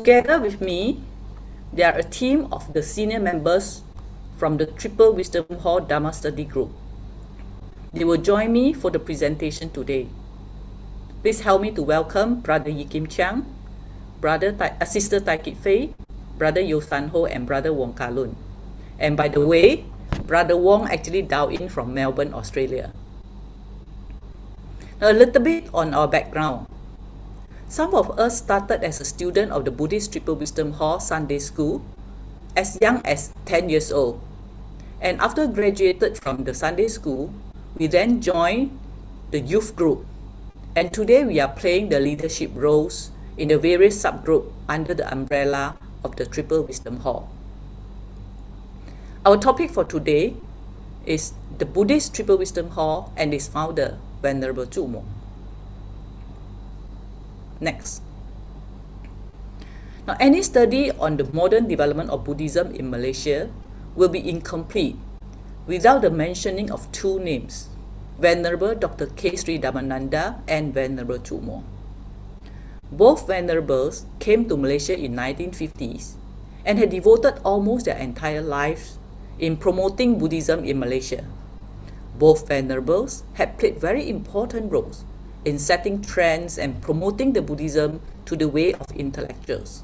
Together with me, they are a team of the senior members from the Triple Wisdom Hall Dhamma Study Group. They will join me for the presentation today. Please help me to welcome Brother Yi Kim Chiang, Sister Tai Kit Fei, Brother Yo San Ho, and Brother Wong Ka Lun. And by the way, Brother Wong actually dialed in from Melbourne, Australia. Now, a little bit on our background. Some of us started as a student of the Buddhist Triple Wisdom Hall Sunday School as young as 10 years old. And after graduated from the Sunday School, we then joined the youth group. And today we are playing the leadership roles in the various subgroups under the umbrella of the Triple Wisdom Hall. Our topic for today is the Buddhist Triple Wisdom Hall and its founder, Venerable Chu Mo. Next. Now, any study on the modern development of Buddhism in Malaysia will be incomplete without the mentioning of two names, Venerable Dr. K. Sri Dhammananda and Venerable Chu Mo. Both venerables came to Malaysia in 1950s and had devoted almost their entire lives in promoting Buddhism in Malaysia. Both venerables had played very important roles in setting trends and promoting the Buddhism to the way of intellectuals.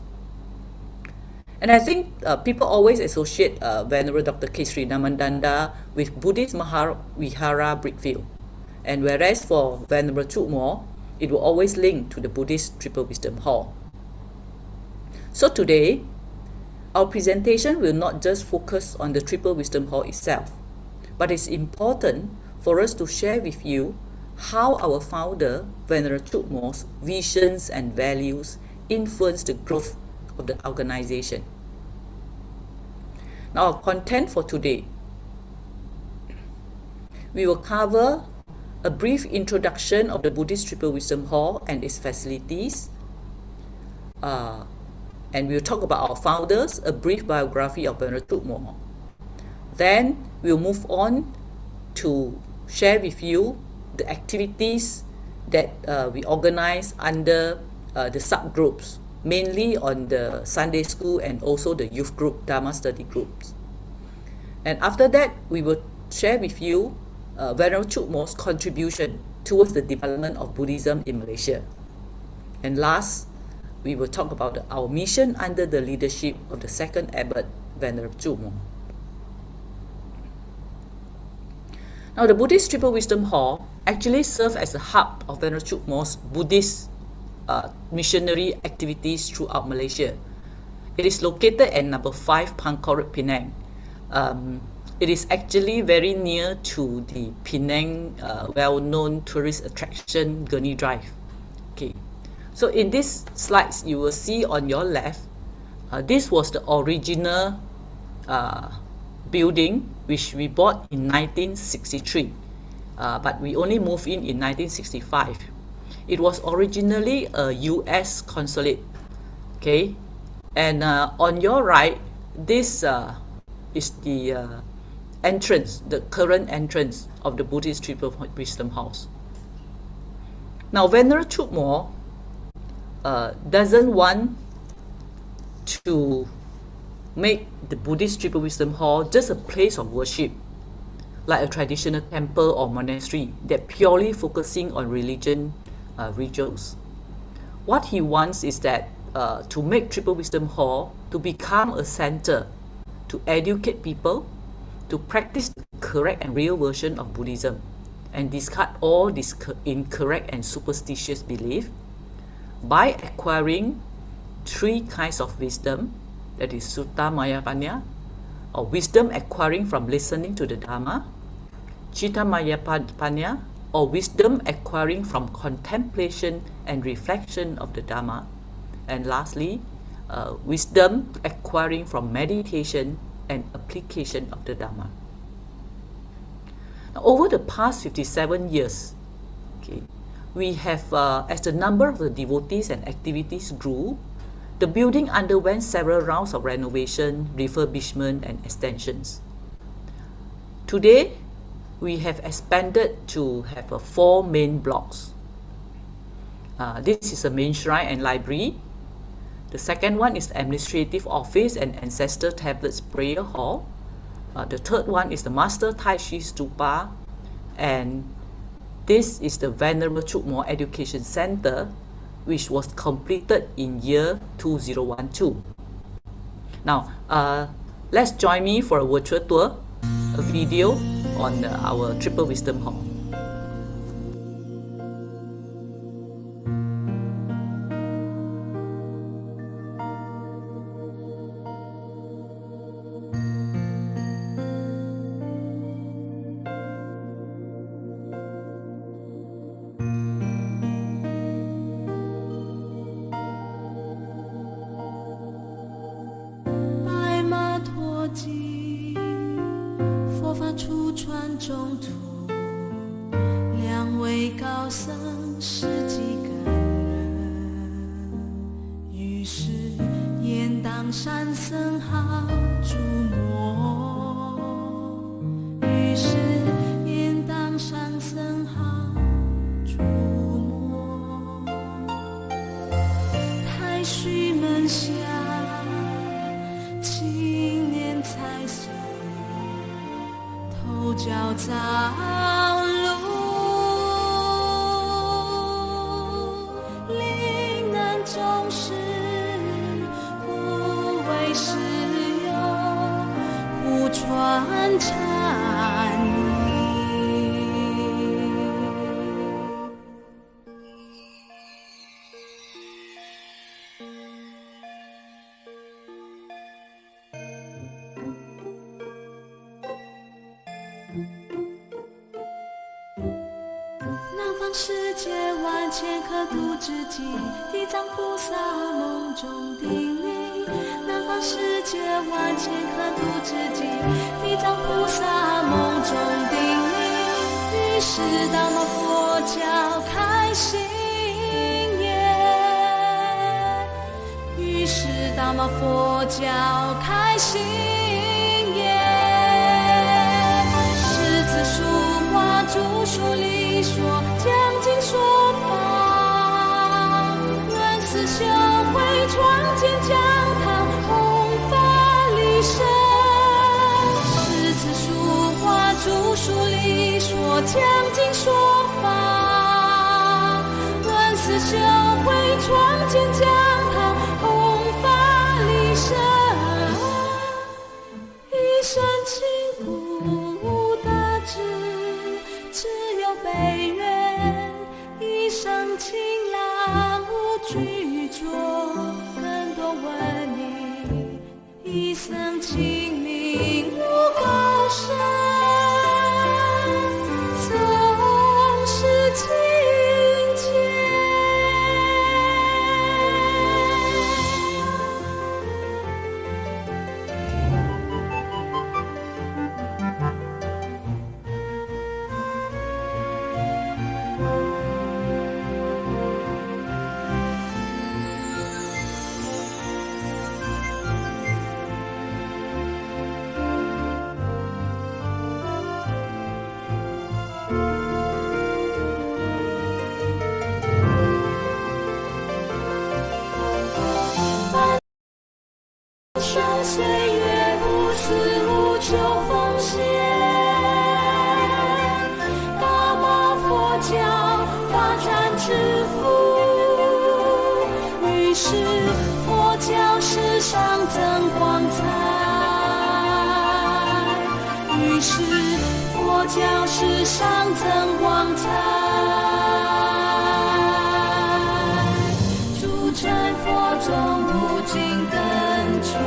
And I think people always associate Venerable Dr. K. Sri Dhammananda with Buddhist Mahavihara Brickfield. And whereas for Venerable Chu Mo, it will always link to the Buddhist Triple Wisdom Hall. So today, our presentation will not just focus on the Triple Wisdom Hall itself, but it's important for us to share with you how our founder, Venerable Chu Mo's visions and values influenced the growth of the organization. Now, our content for today. We will cover a brief introduction of the Buddhist Triple Wisdom Hall and its facilities. And we'll talk about our founders, a brief biography of Venerable Chu Mo. Then we'll move on to share with you the activities that we organize under the subgroups, mainly on the Sunday School and also the youth group, Dhamma study groups. And after that, we will share with you Venerable Chu Mo's contribution towards the development of Buddhism in Malaysia. And last, we will talk about our mission under the leadership of the second abbot, Venerable Chu Mo. Now, the Buddhist Triple Wisdom Hall actually serves as a hub of Venerable Chu Mo's Buddhist missionary activities throughout Malaysia. It is located at number 5 Pangkor Road, Penang. It is actually very near to the Penang well-known tourist attraction Gurney Drive. Okay, so in these slides you will see on your left, this was the original building which we bought in 1963, but we only moved in 1965. It was originally a US consulate. Okay, and on your right, this is the entrance, the current entrance of the Buddhist Triple Wisdom House. Now, Venerable Chu Mo doesn't want to make the Buddhist Triple Wisdom Hall just a place of worship, like a traditional temple or monastery that purely focusing on religion rituals. What he wants is that to make Triple Wisdom Hall to become a center to educate people to practice the correct and real version of Buddhism and discard all this incorrect and superstitious belief by acquiring 3 kinds of wisdom, that is Sutta Maya Panya, or wisdom acquiring from listening to the Dhamma, Citta Maya Panya, or wisdom acquiring from contemplation and reflection of the Dhamma, and lastly, wisdom acquiring from meditation and application of the Dhamma. Now, over the past 57 years, okay, we have, as the number of the devotees and activities grew, the building underwent several rounds of renovation, refurbishment, and extensions. Today, we have expanded to have 4 main blocks. This is a main shrine and library. The second one is the administrative office and ancestor tablets prayer hall. The third one is the Master Tai Chi Stupa, and this is the Venerable Chukmo Education Center, which was completed in year 2012. Now, let's join me for a virtual tour, a video on our Triple Wisdom Hall.世界万千可度之际，地藏菩萨梦中叮咛。南方世界万千可度之际，地藏菩萨梦中叮咛。于是达摩佛教开心耶，于是达摩佛教开心耶。狮子书画著书里说。将经说法，论思修会创建讲堂，弘法利生。狮子书画著书里说将经说法，论思修会创建讲堂，弘法利生。一生清苦大智，只有悲愿。一生清朗无拘着，更多问你。一生清明无高深，总是清洁。岁月无私无求奉献，大马佛教发展致富，于是佛教史上增光彩，于是佛教史上增光彩。主成佛中不尽灯传，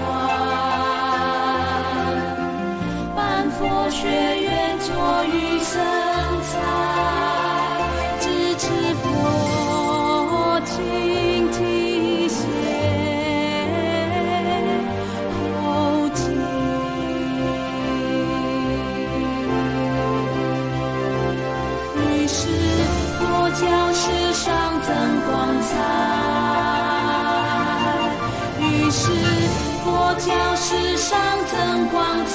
佛学院作于生财，支持佛经体现后继。于是佛教史上增光彩，于是佛教史上增光彩。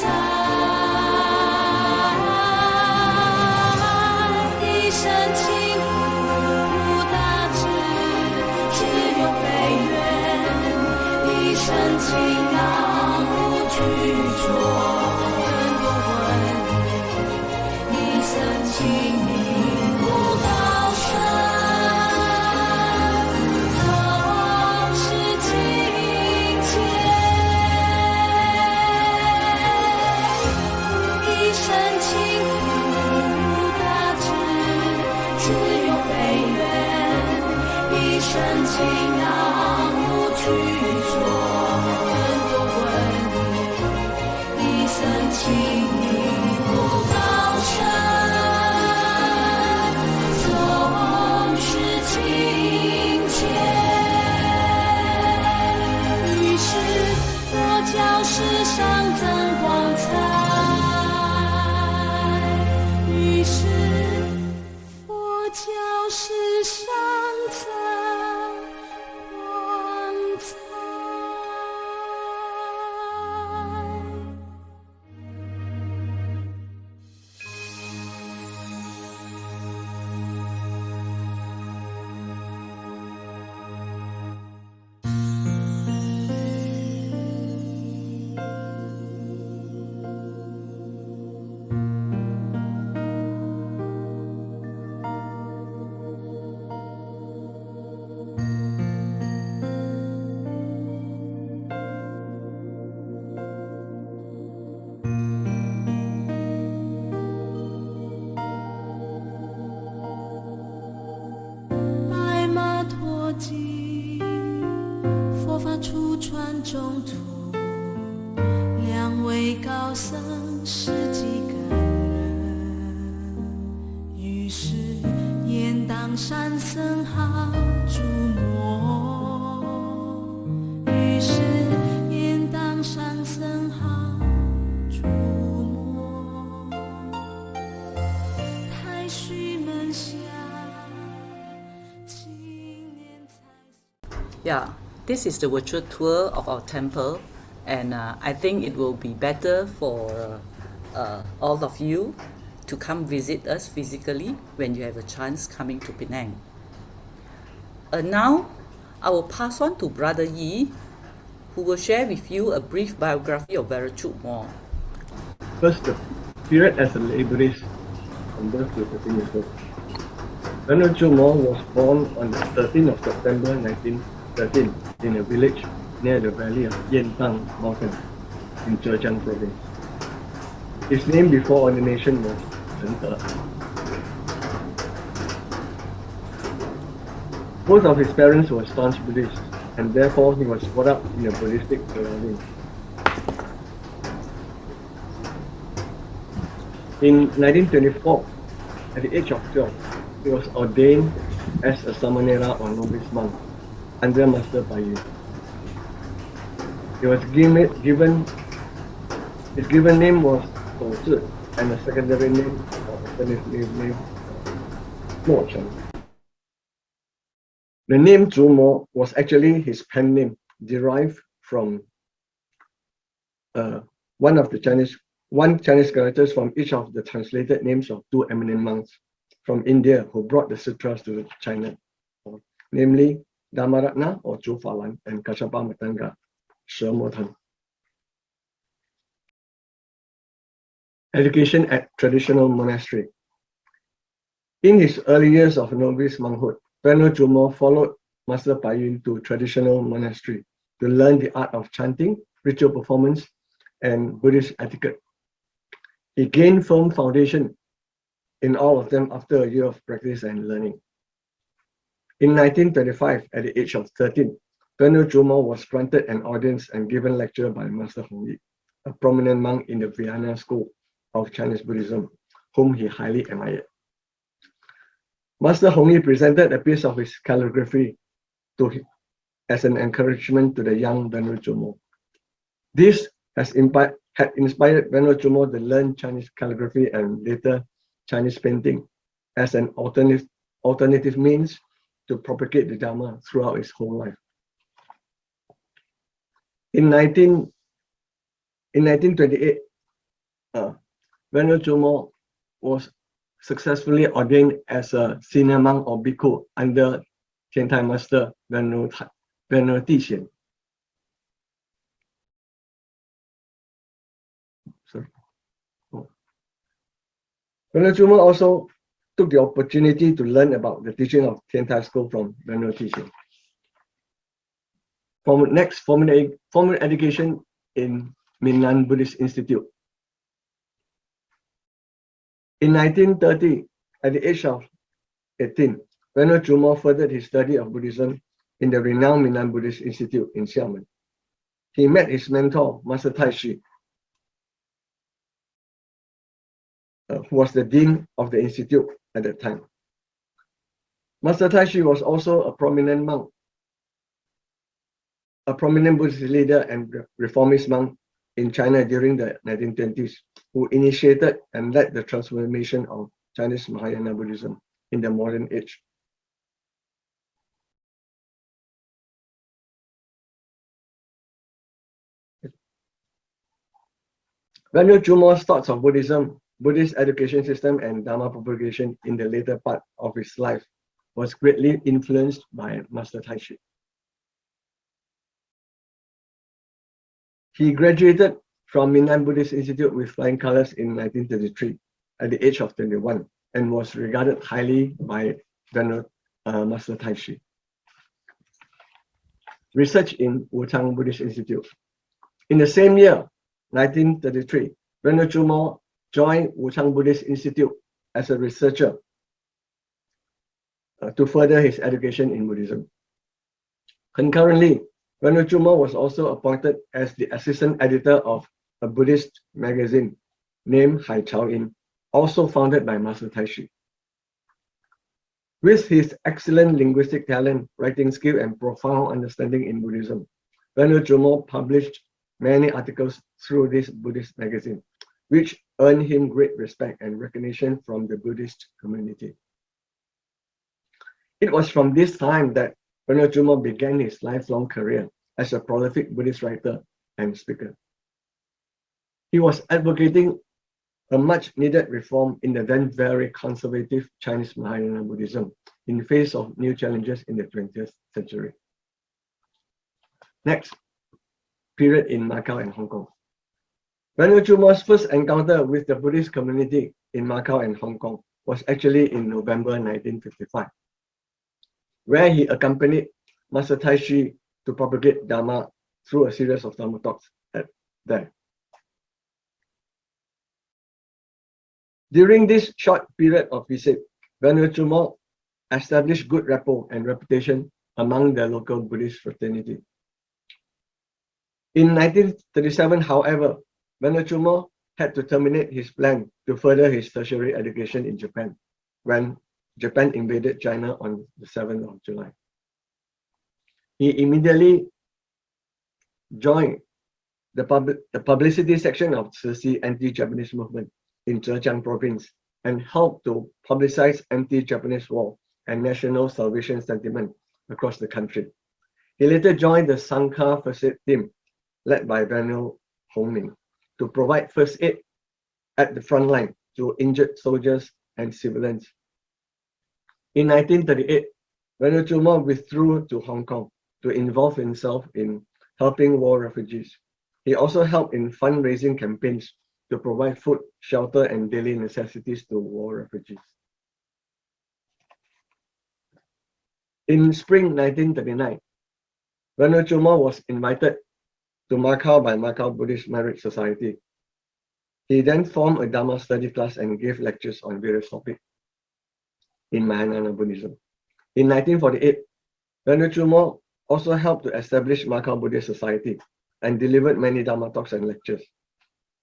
深情无大智，只有悲愿。情让我去做更多问题，一生情迷不高深，总是亲切，一生情不大志，只有悲怨，一生情让我去做更多问题，一生情迷不高深，总是亲切。于是佛教史上增光彩，于是佛教史上增光彩。白马驮经，佛法初传中途，两位高僧是几个人？于是雁荡山僧好注目，于是雁荡山僧好注目，太虚门下。Yeah, this is the virtual tour of our temple, and I think it will be better for all of you to come visit us physically when you have a chance coming to Penang. Now, I will pass on to Brother Yi, who will share with you a brief biography of Venerable Mo. First, the period as a lay Buddhist, from birth to 13 years old. Venerable Mo was born on the 13th of September 1913 in a village near the valley of Yentang Mountain in Zhejiang province. His name before ordination was Chen Te. Both of his parents were staunch Buddhists, and therefore he was brought up in a Buddhistic surrounding. In 1924, at the age of 12, he was ordained as a samanera or novice monk under Master Payu. He was given his given name was Tong Zhi, and a secondary name or alternative name Mo Chen. The name Zhu Mo was actually his pen name, derived from one Chinese characters from each of the translated names of two eminent monks from India who brought the sutras to China, namely Dhamma or Zhu Falan and Kachapa Matanga, She Motan. Education at traditional monastery. In his early years of novice monkhood, Venerable Mo followed Master Payun to traditional monastery to learn the art of chanting, ritual performance, and Buddhist etiquette. He gained firm foundation in all of them after a year of practice and learning. In 1925, at the age of 13, Venerable Mo was granted an audience and given lecture by Master Hongyi, a prominent monk in the Vienna school of Chinese Buddhism, whom he highly admired. Master Hongyi presented a piece of his calligraphy to him as an encouragement to the young Venerable Mo. This had inspired Venerable Mo to learn Chinese calligraphy and later Chinese painting as an alternative means to propagate the Dhamma throughout his whole life. In 1928, Venerable Mo was successfully ordained as a senior monk or bhikkhu under Tiantai Master Venerable Di Xian. Venerable Chuma also took the opportunity to learn about the teaching of Tian Tai School from Venerable Teacher. Next, formal education in Minnan Buddhist Institute. In 1930, at the age of 18, Venerable Chuma furthered his study of Buddhism in the renowned Minnan Buddhist Institute in Xiamen. He met his mentor, Master Tai Shi, who was the dean of the institute at that time. Master Tai Shi was also a prominent monk, a prominent Buddhist leader and reformist monk in China during the 1920s, who initiated and led the transformation of Chinese Mahayana Buddhism in the modern age. Venerable Chuma's thoughts of Buddhism, Buddhist education system, and Dhamma propagation in the later part of his life was greatly influenced by Master Tai Shi. He graduated from Minnan Buddhist Institute with flying colors in 1933 at the age of 21 and was regarded highly by Venerable Master Tai Shi. Research in Wuchang Buddhist Institute. In the same year, 1933, Venerable Chuma joined Wuchang Buddhist Institute as a researcher to further his education in Buddhism. Concurrently, Venerable Chuma was also appointed as the assistant editor of a Buddhist magazine named Hai Chao In, also founded by Master Tai Shi. With his excellent linguistic talent, writing skill, and profound understanding in Buddhism, Venerable Chuma published many articles through this Buddhist magazine, which earned him great respect and recognition from the Buddhist community. It was from this time that Venerable Chuma began his lifelong career as a prolific Buddhist writer and speaker. He was advocating a much needed reform in the then very conservative Chinese Mahayana Buddhism in the face of new challenges in the 20th century. Next, period in Macau and Hong Kong. Venerable Chuma's first encounter with the Buddhist community in Macau and Hong Kong was actually in November 1955, where he accompanied Master Tai Shi to propagate Dhamma through a series of Dhamma talks there. During this short period of visit, Venerable Chuma established good rapport and reputation among the local Buddhist fraternity. In 1937, however, Venerable Chuma had to terminate his plan to further his tertiary education in Japan when Japan invaded China on the 7th of July. He immediately joined the publicity section of Ceci anti-Japanese movement in Zhejiang province and helped to publicize anti-Japanese war and national salvation sentiment across the country. He later joined the Sangha First Aid Team led by Venerable Hong Ming to provide first aid at the front line to injured soldiers and civilians. In 1938, Venerable Chuma withdrew to Hong Kong to involve himself in helping war refugees. He also helped in fundraising campaigns to provide food, shelter, and daily necessities to war refugees. In spring 1939, Venerable Chuma was invited to Macau by Macau Buddhist Merit Society. He then formed a Dhamma study class and gave lectures on various topics in Mahayana Buddhism. In 1948, Venerable Chuma also helped to establish Macau Buddhist Society and delivered many Dhamma talks and lectures.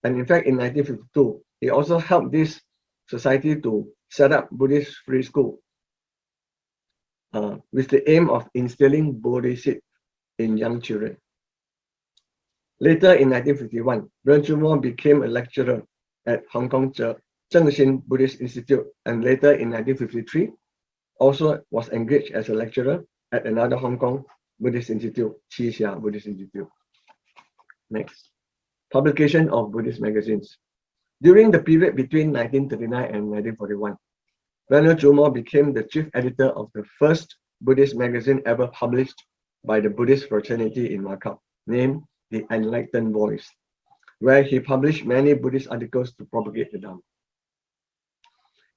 And in fact, in 1952, he also helped this society to set up Buddhist free school with the aim of instilling Bodhisattva in young children. Later in 1951, Venerable Chuma became a lecturer at Hong Kong Zhengxin Buddhist Institute, and later in 1953, also was engaged as a lecturer at another Hong Kong Buddhist Institute, Qixia Buddhist Institute. Next, publication of Buddhist magazines. During the period between 1939 and 1941, Venerable Chuma became the chief editor of the first Buddhist magazine ever published by the Buddhist fraternity in Macau, named The Enlightened Voice. where he published many Buddhist articles to propagate the Dhamma.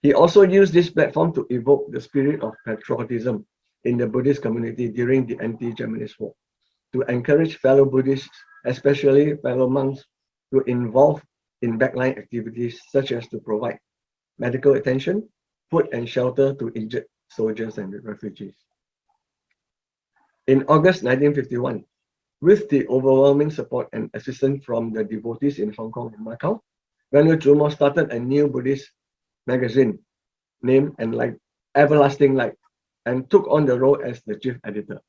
He also used this platform to evoke the spirit of patriotism in the Buddhist community during the anti-Japanese war, to encourage fellow Buddhists, especially fellow monks, to involve in backline activities such as to provide medical attention, food and shelter to injured soldiers and refugees. In August 1951, with the overwhelming support and assistance from the devotees in Hong Kong and Macau, Venerable Jumo started a new Buddhist magazine named Everlasting Light and took on the role as the chief editor.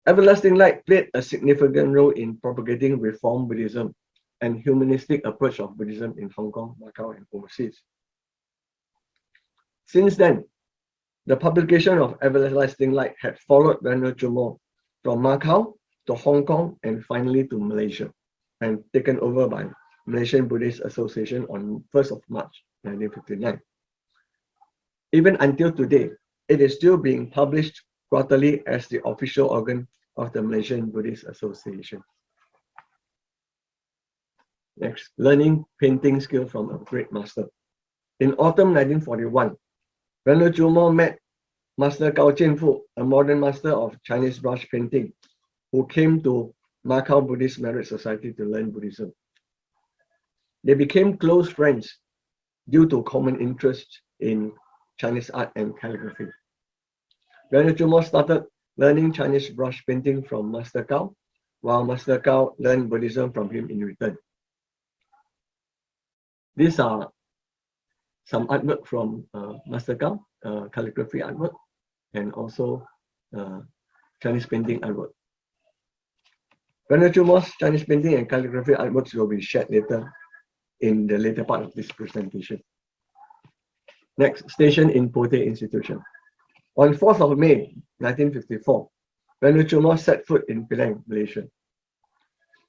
Everlasting Light played a significant role in propagating Reform Buddhism and humanistic approach of Buddhism in Hong Kong, Macau, and overseas. Since then, the publication of Everlasting Light had followed Venerable Jumo from Macau to Hong Kong and finally to Malaysia, and taken over by Malaysian Buddhist Association on 1st of March 1959. Even until today, it is still being published quarterly as the official organ of the Malaysian Buddhist Association. Next, learning painting skill from a great master. In autumn 1941, Venerable Jumo met Master Gao Jianfu, a modern master of Chinese brush painting, who came to Macau Buddhist Merit Society to learn Buddhism. They became close friends due to common interest in Chinese art and calligraphy. Venerable Jumo started learning Chinese brush painting from Master Gao, while Master Gao learned Buddhism from him in return. These are some artwork from Master Gao, calligraphy artwork, and also Chinese painting artwork. Venerable Jumo's Chinese painting and calligraphy artworks will be shared later in the later part of this presentation. Next, station in Pote Institution. On 4th of May 1954, Venerable Jumo set foot in Penang, Malaysia.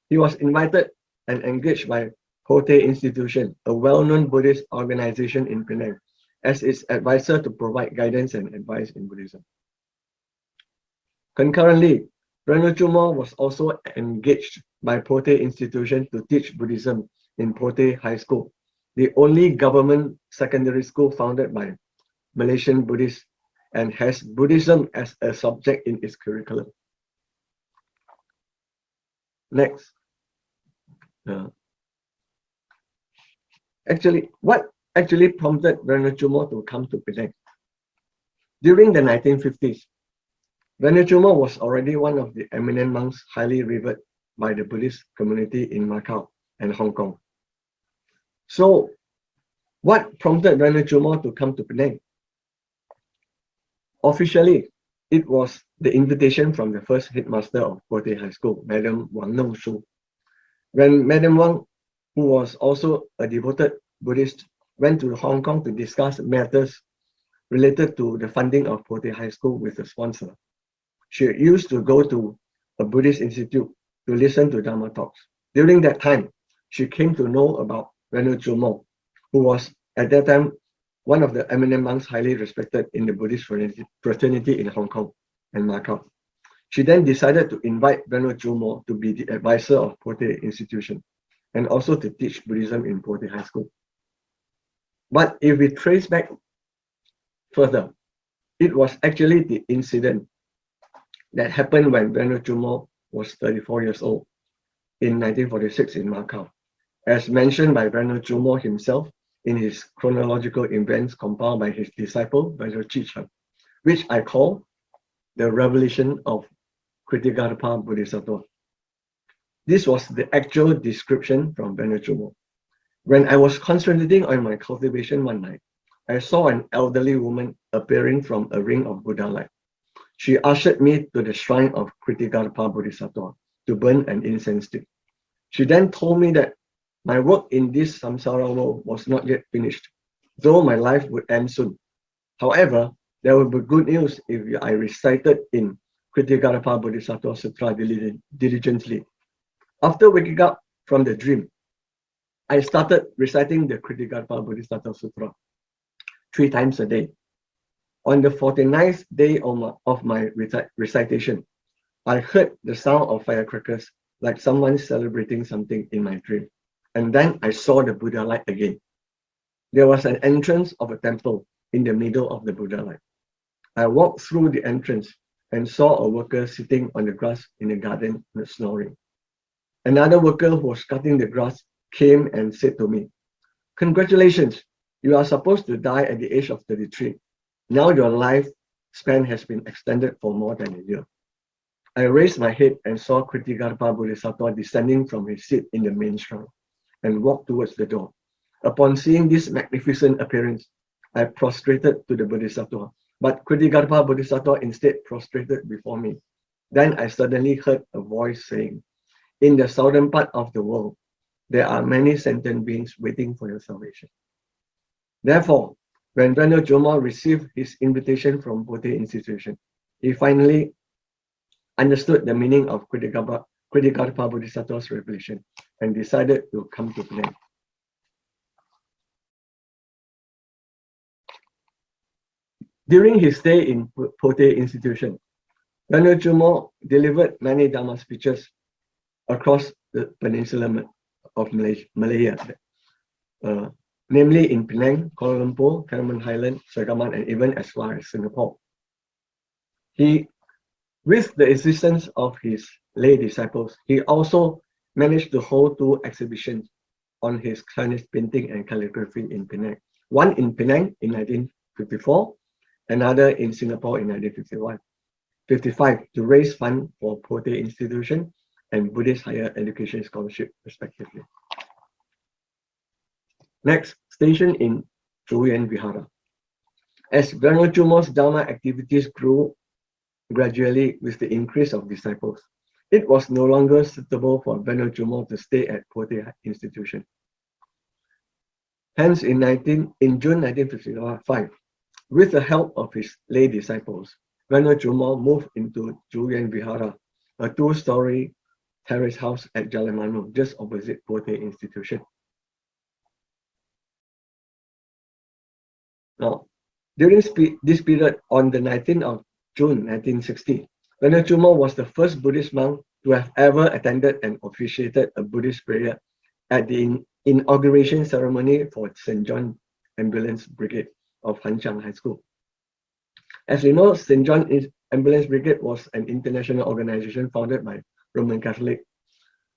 He was invited and engaged by Pote Institution, a well-known Buddhist organization in Penang, as its advisor to provide guidance and advice in Buddhism. Concurrently, Venerable Jumo was also engaged by Pote Institution to teach Buddhism in Pote High School, the only government secondary school founded by Malaysian Buddhists and has Buddhism as a subject in its curriculum. Next. What actually prompted Venerable Jumo to come to Penang? During the 1950s, Venerable Jumo was already one of the eminent monks highly revered by the Buddhist community in Macau and Hong Kong. So, what prompted Venerable Jumo to come to Penang? Officially, it was the invitation from the first headmaster of Pote High School, Madam Wang Nong Shu. When Madam Wang, who was also a devoted Buddhist, went to Hong Kong to discuss matters related to the funding of Pote High School with a sponsor, she used to go to a Buddhist institute to listen to Dhamma talks. During that time, she came to know about Venerable Jumo, who was at that time one of the eminent monks highly respected in the Buddhist fraternity in Hong Kong and Macau. She then decided to invite Venerable Jumo to be the advisor of Pote Institution and also to teach Buddhism in Pote High School. But if we trace back further, it was actually the incident that happened when Venerable Jumo was 34 years old in 1946 in Macau, as mentioned by Venerable Jumo himself in his chronological events compiled by his disciple, Venerable Chichen, which I call the revelation of Kritigarbha Bodhisattva. This was the actual description from Venerable Jumo. When I was concentrating on my cultivation one night, I saw an elderly woman appearing from a ring of Buddha light. She ushered me to the shrine of Kritigarbha Bodhisattva to burn an incense stick. She then told me that my work in this samsara world was not yet finished, though my life would end soon. However, there would be good news if I recited in Kritigarbha Bodhisattva Sutra diligently. After waking up from the dream, I started reciting the Kritigarbha Bodhisattva Sutra 3 times a day. On the 49th day of my recitation, I heard the sound of firecrackers like someone celebrating something in my dream. And then I saw the Buddha light again. There was an entrance of a temple in the middle of the Buddha light. I walked through the entrance and saw a worker sitting on the grass in the garden snoring. Another worker who was cutting the grass came and said to me, "Congratulations, you are supposed to die at the age of 33. Now your lifespan has been extended for more than a year." I raised my head and saw Kritigarbha Bodhisattva descending from his seat in the main shrine and walked towards the door. Upon seeing this magnificent appearance, I prostrated to the Bodhisattva, but Kritigarbha Bodhisattva instead prostrated before me. Then I suddenly heard a voice saying, "In the southern part of the world, there are many sentient beings waiting for your salvation." Therefore, when Venerable Jomo received his invitation from Bodhi Institution, he finally understood the meaning of Kritigarbha Bodhisattva's revelation and decided to come to Penang. During his stay in Bodhi Institution, Venerable Jomo delivered many Dhamma speeches across the peninsula of Malaya, namely in Penang, Kuala Lumpur, Karaman Highland, Sagaman, and even as far as Singapore. With the assistance of his lay disciples, he also managed to hold 2 exhibitions on his Chinese painting and calligraphy in Penang. One in Penang in 1954, another in Singapore in 1955, to raise funds for Bodhi Institution and Buddhist higher education scholarship, respectively. Next, station in Zhuyan Vihara. As Venerable Jomo's Dhamma activities grew gradually with the increase of disciples, it was no longer suitable for Venerable Jomo to stay at Bodhi Institution. Hence, in June 1955, with the help of his lay disciples, Venerable Jomo moved into Zhuyan Vihara, a 2-story terrace house at Jalan Manu, just opposite Bodhi Institution. Now, during this period, on the 19th of June 1960, Venerable Jomo was the first Buddhist monk to have ever attended and officiated a Buddhist prayer at the inauguration ceremony for St. John Ambulance Brigade of Hanchang High School. As we know, St. John Ambulance Brigade was an international organization founded by Roman Catholic.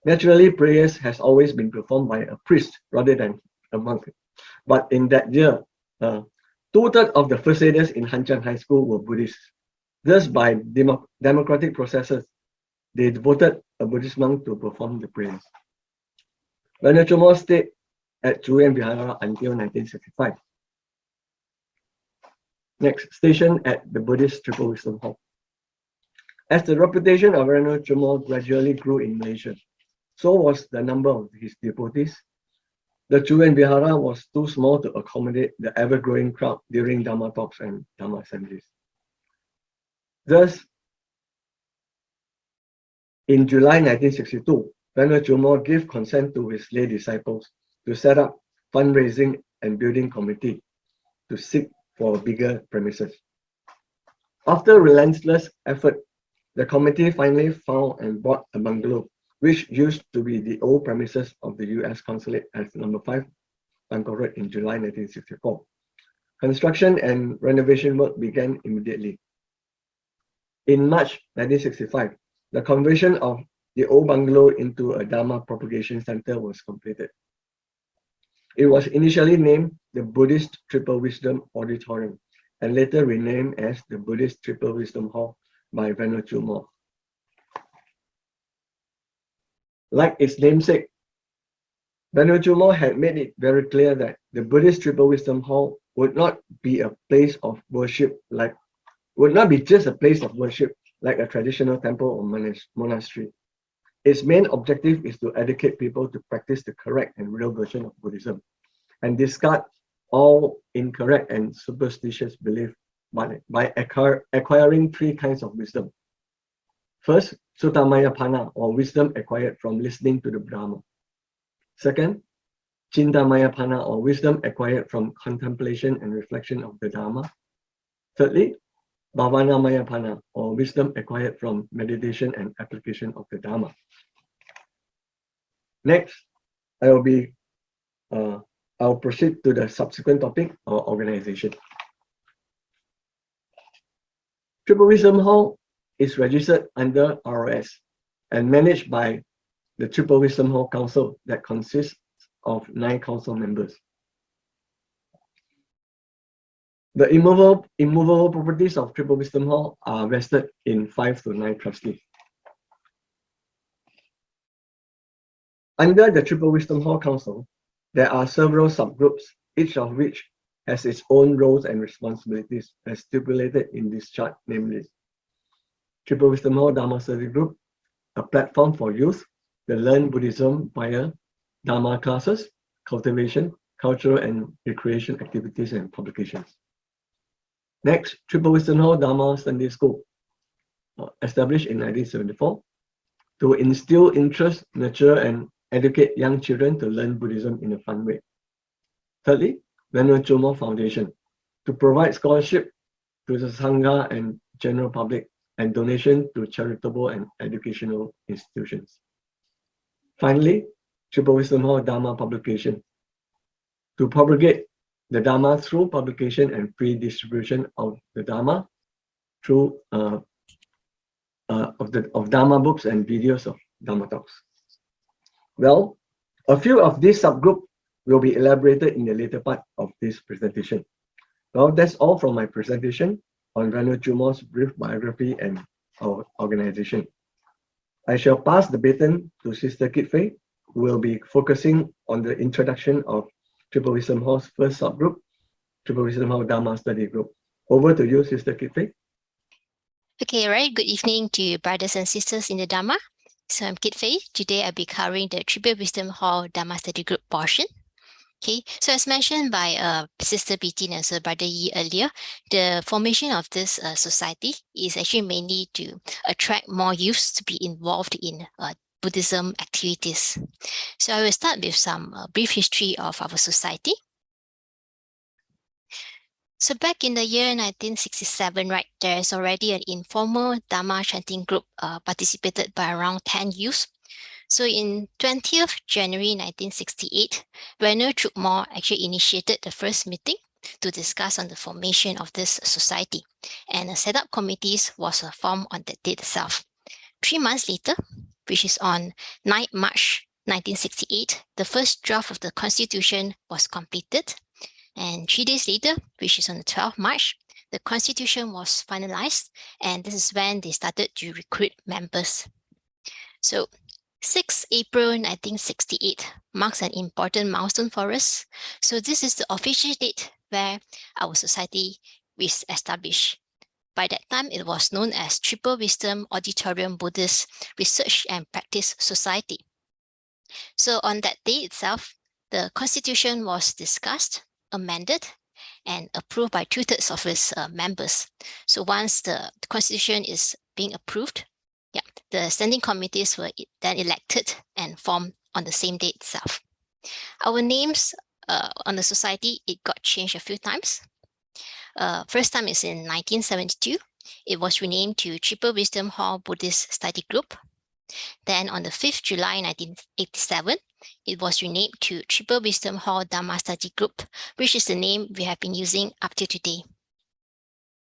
Naturally, prayers has always been performed by a priest rather than a monk. But in that year, 2/3 of the first aiders in Hanchang High School were Buddhists. Thus, by democratic processes, they devoted a Buddhist monk to perform the prayers. Venerable Jomo stayed at Zhuyan Vihara until 1965. Next, station at the Buddhist Triple Wisdom Hall. As the reputation of Venerable Jomo gradually grew in Malaysia, so was the number of his devotees. The Zhuyan Vihara was too small to accommodate the ever-growing crowd during Dhamma talks and Dhamma assemblies. Thus, in July 1962, Venerable Jomo gave consent to his lay disciples to set up fundraising and building committee to seek for bigger premises. After relentless effort, the committee finally found and bought a bungalow, which used to be the old premises of the US Consulate at number 5 Bangkok Road in July 1964. Construction and renovation work began immediately. In March 1965, the conversion of the old bungalow into a Dhamma propagation center was completed. It was initially named the Buddhist Triple Wisdom Auditorium and later renamed as the Buddhist Triple Wisdom Hall by Venerable Jomo. Like its namesake, Venerable Jomo had made it very clear that the Buddhist Triple Wisdom Hall would not be a place of worship would not be just a place of worship like a traditional temple or monastery. Its main objective is to educate people to practice the correct and real version of Buddhism and discard all incorrect and superstitious belief by acquiring 3 kinds of wisdom. First, Suttamaya Panna, or wisdom acquired from listening to the Dhamma. Second, Chintamaya Panna, or wisdom acquired from contemplation and reflection of the Dhamma. Thirdly, Bhavanamaya Panna, or wisdom acquired from meditation and application of the Dhamma. Next, I'll proceed to the subsequent topic or organization. Triple Wisdom Hall is registered under ROS and managed by the Triple Wisdom Hall Council that consists of 9 council members. The immovable properties of Triple Wisdom Hall are vested in 5 to 9 trustees. Under the Triple Wisdom Hall Council, there are several subgroups, each of which has its own roles and responsibilities as stipulated in this chart, namely Triple Wisdom Hall Dhamma Study Group, a platform for youth to learn Buddhism via Dhamma classes, cultivation, cultural and recreation activities and publications. Next, Triple Wisdom Hall Dhamma Sunday School, established in 1974 to instill interest, nurture and educate young children to learn Buddhism in a fun way. Thirdly, Venerable Chomo Foundation, to provide scholarship to the Sangha and general public and donation to charitable and educational institutions. Finally, Triple Wisdom Hall Dhamma Publication, to propagate the Dhamma through publication and free distribution of the Dhamma through of Dhamma books and videos of Dhamma talks. Well, a few of these subgroups will be elaborated in the later part of this presentation. Well, that's all from my presentation on Venerable Chumo's brief biography and our organization. I shall pass the baton to Sister Kit Fei, who will be focusing on the introduction of Triple Wisdom Hall's first subgroup, Triple Wisdom Hall Dhamma Study Group. Over to you, Sister Kit Fei. Okay, right. Good evening to you, brothers and sisters in the Dhamma. So I'm Kit Fei. Today I'll be covering the Triple Wisdom Hall Dhamma Study Group portion. Okay, so as mentioned by Sister Biti and also Brother Yi earlier, the formation of this society is actually mainly to attract more youths to be involved in Buddhism activities. So I will start with some brief history of our society. So back in the year 1967, right, there is already an informal Dhamma chanting group participated by around 10 youths. So in 20th January 1968, Venerable Chukmor actually initiated the first meeting to discuss on the formation of this society, and a set-up committees was formed on that date itself. 3 months later, which is on 9 March 1968, the first draft of the constitution was completed, and 3 days later, which is on the 12th March, the constitution was finalized, and this is when they started to recruit members. So 6 April 1968 marks an important milestone for us. So this is the official date where our society was established. By that time, it was known as Triple Wisdom Auditorium Buddhist Research and Practice Society. So on that day itself, the constitution was discussed, amended, and approved by 2/3 of its members. So once the constitution is being approved, the standing committees were then elected and formed on the same day itself. Our names on the society, it got changed a few times. First time is in 1972. It was renamed to Triple Wisdom Hall Buddhist Study Group. Then on the 5th July 1987, it was renamed to Triple Wisdom Hall Dhamma Study Group, which is the name we have been using up to today.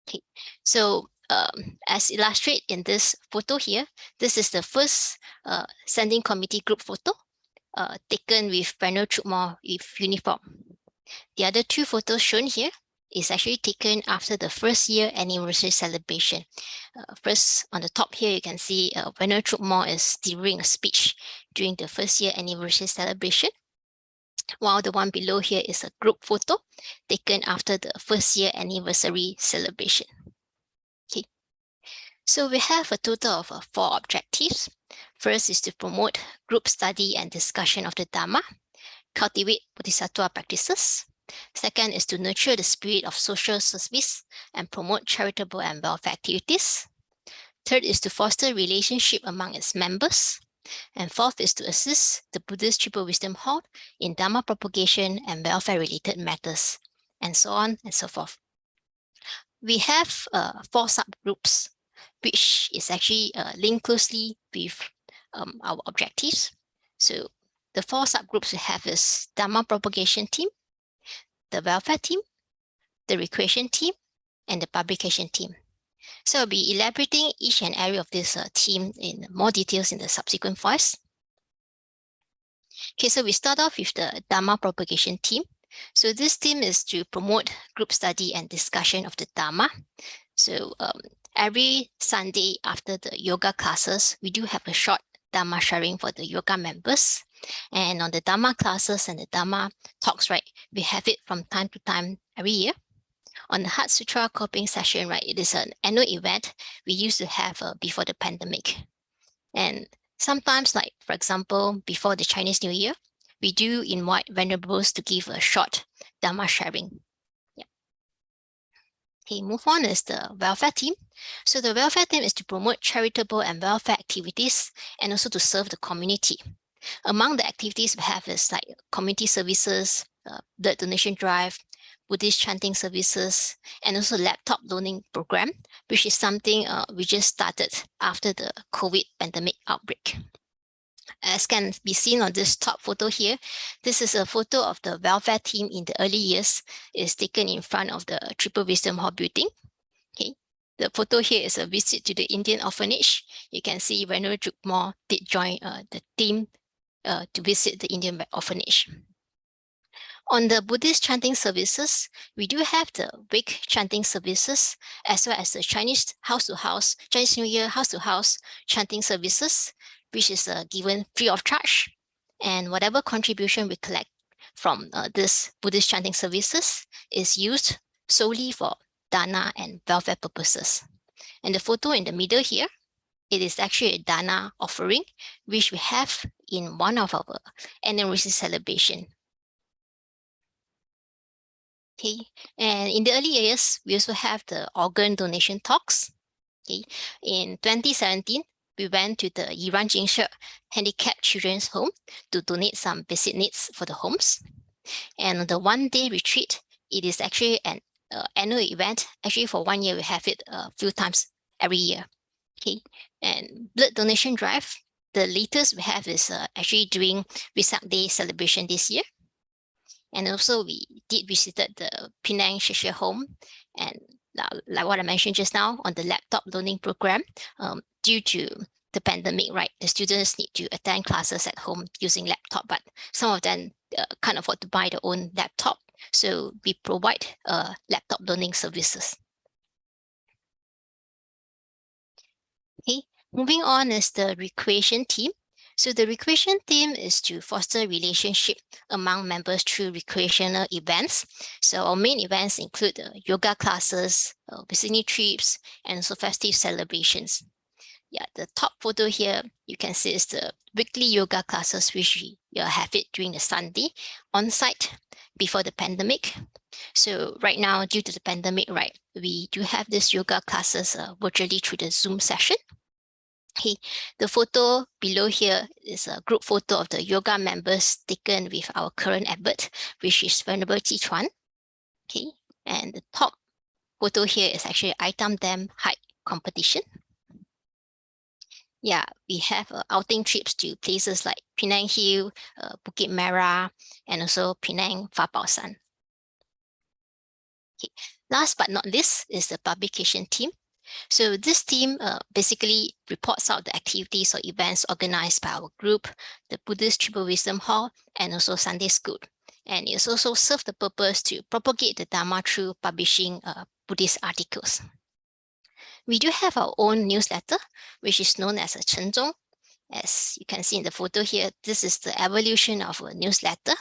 Okay, so as illustrated in this photo here, this is the first standing committee group photo taken with Venerable Chukmor with uniform. The other 2 photos shown here is actually taken after the first year anniversary celebration. First, on the top here, you can see Venerable Chukmor is delivering a speech during the first year anniversary celebration, while the one below here is a group photo taken after the first year anniversary celebration. Okay, so we have a total of 4 objectives. First is to promote group study and discussion of the Dhamma, cultivate Bodhisattva practices. Second is to nurture the spirit of social service and promote charitable and welfare activities. Third is to foster relationship among its members. And fourth is to assist the Buddhist Triple Wisdom Hall in Dhamma propagation and welfare-related matters, and so on and so forth. We have 4 subgroups, which is actually linked closely with our objectives. So the 4 subgroups we have is Dhamma propagation team, the welfare team, the recreation team, and the publication team. So I'll be elaborating each and every of this team in more details in the subsequent files. Okay, so we start off with the Dhamma propagation team. So this team is to promote group study and discussion of the Dhamma. So every Sunday after the yoga classes, we do have a short Dhamma sharing for the yoga members. And on the Dhamma classes and the Dhamma talks, right, we have it from time to time every year. On the Heart Sutra copying session, right, it is an annual event we used to have before the pandemic. And sometimes, like, for example, before the Chinese New Year, we do invite venerables to give a short Dhamma sharing. Yeah. Okay, move on is the welfare team. So the welfare team is to promote charitable and welfare activities and also to serve the community. Among the activities we have is like community services, blood donation drive, Buddhist chanting services, and also laptop loaning program, which is something we just started after the COVID pandemic outbreak. As can be seen on this top photo here, this is a photo of the welfare team in the early years. It is taken in front of the Triple Wisdom Hall building. Okay, the photo here is a visit to the Indian orphanage. You can see Venerable Jukmore did join the team to visit the Indian orphanage. On the Buddhist chanting services, we do have the wake chanting services, as well as the Chinese house-to-house, Chinese New Year house-to-house chanting services, which is given free of charge. And whatever contribution we collect from this Buddhist chanting services is used solely for dana and welfare purposes. And the photo in the middle here, it is actually a dana offering, which we have in one of our anniversary celebration. Okay, and in the early years, we also have the organ donation talks. Okay, in 2017, we went to the Yiran Jingshi Handicapped Children's Home to donate some basic needs for the homes. And on the one-day retreat, it is actually an annual event. Actually, for 1 year, we have it a few times every year. Okay, and blood donation drive, the latest we have is actually during Vesak Day celebration this year. And also we did visited the Penang Shishya home, and like what I mentioned just now on the laptop learning program, due to the pandemic, right, the students need to attend classes at home using laptop, but some of them can't afford to buy their own laptop. So we provide laptop learning services. Okay, moving on is the recreation team. So the recreation team is to foster relationship among members through recreational events. So our main events include yoga classes, visiting trips, and also festive celebrations. Yeah, the top photo here, you can see is the weekly yoga classes, which we have it during the Sunday on site before the pandemic. So right now, due to the pandemic, right, we do have this yoga classes virtually through the Zoom session. Okay, the photo below here is a group photo of the yoga members taken with our current abbot, which is Venerable Chi Chuan. Okay, and the top photo here is actually Itam Dam hike competition. Yeah, we have outing trips to places like Penang Hill, Bukit Merah, and also Penang Fa Pao San. Okay, last but not least is the publication team. So this team basically reports out the activities or events organized by our group, the Buddhist Triple Wisdom Hall, and also Sunday School. And it also serves the purpose to propagate the Dhamma through publishing Buddhist articles. We do have our own newsletter, which is known as a Chenzong. As you can see in the photo here, this is the evolution of a newsletter.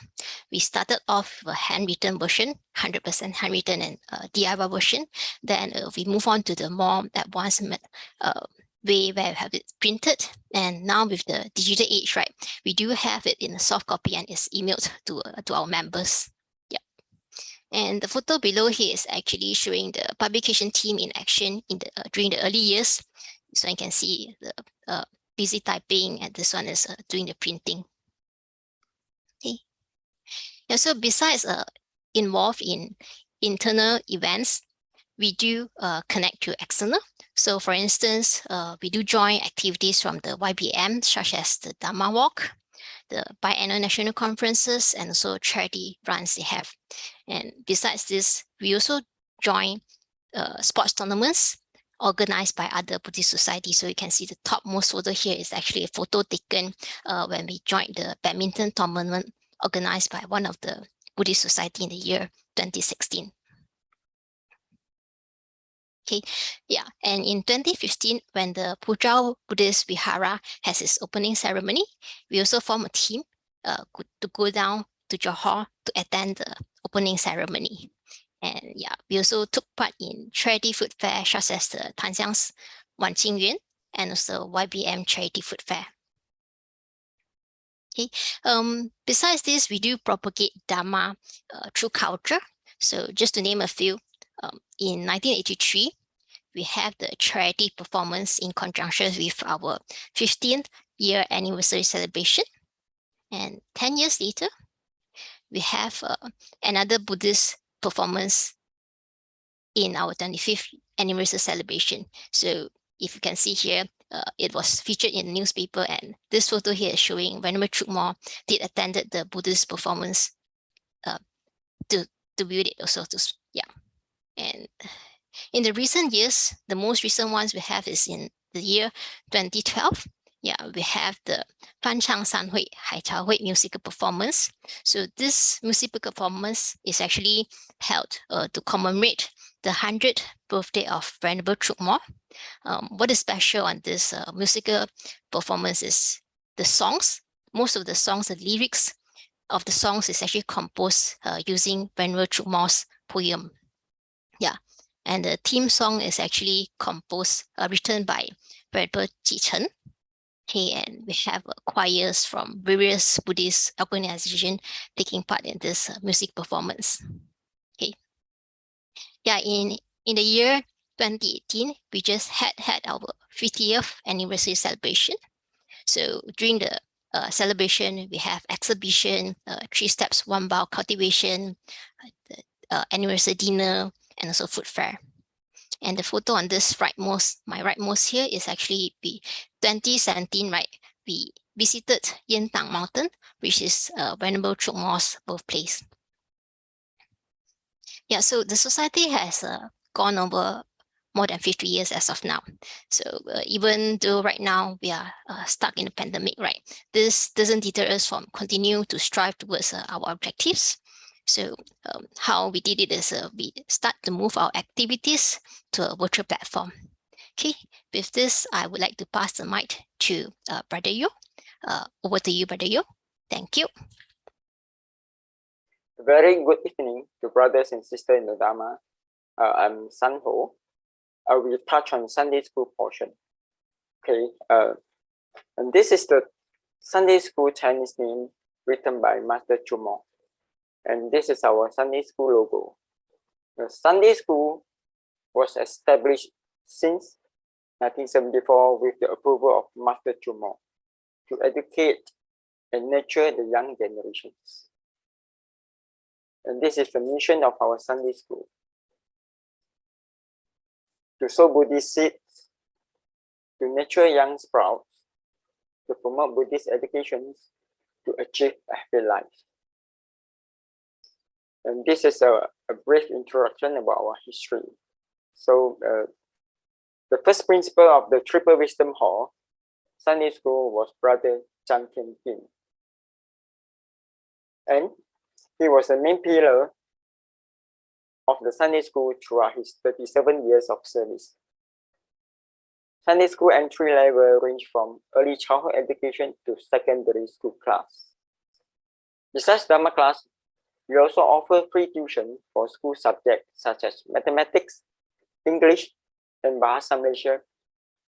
We started off with a handwritten version, 100% handwritten and DIY version. Then we move on to the more advanced way where we have it printed. And now with the digital age, right, we do have it in a soft copy and it's emailed to our members. Yeah. And the photo below here is actually showing the publication team in action in the during the early years. So you can see the busy typing, and this one is doing the printing. Okay. Yeah, so besides involved in internal events, we do connect to external. So for instance, we do join activities from the YBM, such as the Dhamma Walk, the biannual national conferences and also charity runs they have. And besides this, we also join sports tournaments organized by other Buddhist societies. So you can see the topmost photo here is actually a photo taken when we joined the badminton tournament organized by one of the Buddhist society in the year 2016. Okay, yeah, and in 2015, when the Pujao Buddhist Vihara has its opening ceremony, we also form a team to go down to Johor to attend the opening ceremony. And yeah, we also took part in charity food fair such as the Tanxiang's Wan Qing Yuan and also YBM Charity Food Fair. Okay, besides this, we do propagate Dhamma through culture. So just to name a few, in 1983, we have the charity performance in conjunction with our 15th year anniversary celebration. And 10 years later, we have another Buddhist performance in our 25th anniversary celebration. So if you can see here, it was featured in the newspaper, and this photo here is showing Venerable Chukmor did attended the Buddhist performance to view it also. Yeah, and in the recent years, the most recent ones we have is in the year 2012. Yeah, we have the Fan Chang San Hui Hai Chao Hui musical performance. So this musical performance is actually held to commemorate the 100th birthday of Venerable Chukmor. What is special on this musical performance is the songs. Most of the songs, the lyrics of the songs is actually composed using Venerable Chukmor's poem. Yeah, and the theme song is actually composed, written by Venerable Ji Chen. Okay, and we have choirs from various Buddhist organizations taking part in this music performance. Okay, yeah, in the year 2018, we just had our 50th anniversary celebration. So during the celebration, we have exhibition, 3 steps, 1 bow cultivation, the anniversary dinner, and also food fair. And the photo on this my rightmost here is actually 2017, right? We visited Yentang Mountain, which is Venerable Chukmor's birthplace. Yeah, so the society has gone over more than 50 years as of now. So even though right now we are stuck in a pandemic, right? This doesn't deter us from continue to strive towards our objectives. So how we did it is we start to move our activities to a virtual platform. Okay, with this, I would like to pass the mic to Brother Yo. Over to you, Brother Yo. Thank you. Very good evening to brothers and sisters in the Dhamma. I'm San Ho. I will touch on Sunday school portion. Okay, and this is the Sunday school Chinese name written by Master Chukmor. And this is our Sunday school logo. The Sunday school was established since 1974 with the approval of Master Chukmor to educate and nurture the young generations. And this is the mission of our Sunday school: to sow Buddhist seeds, to nurture young sprouts, to promote Buddhist education, to achieve a happy life. And this is a brief introduction about our history. So the first principal of the Triple Wisdom Hall Sunday School was Brother Zhang Tianping. And he was the main pillar of the Sunday school throughout his 37 years of service. Sunday school entry level range from early childhood education to secondary school class. Besides Dhamma class, we also offer free tuition for school subjects such as mathematics, English, and Bahasa Malaysia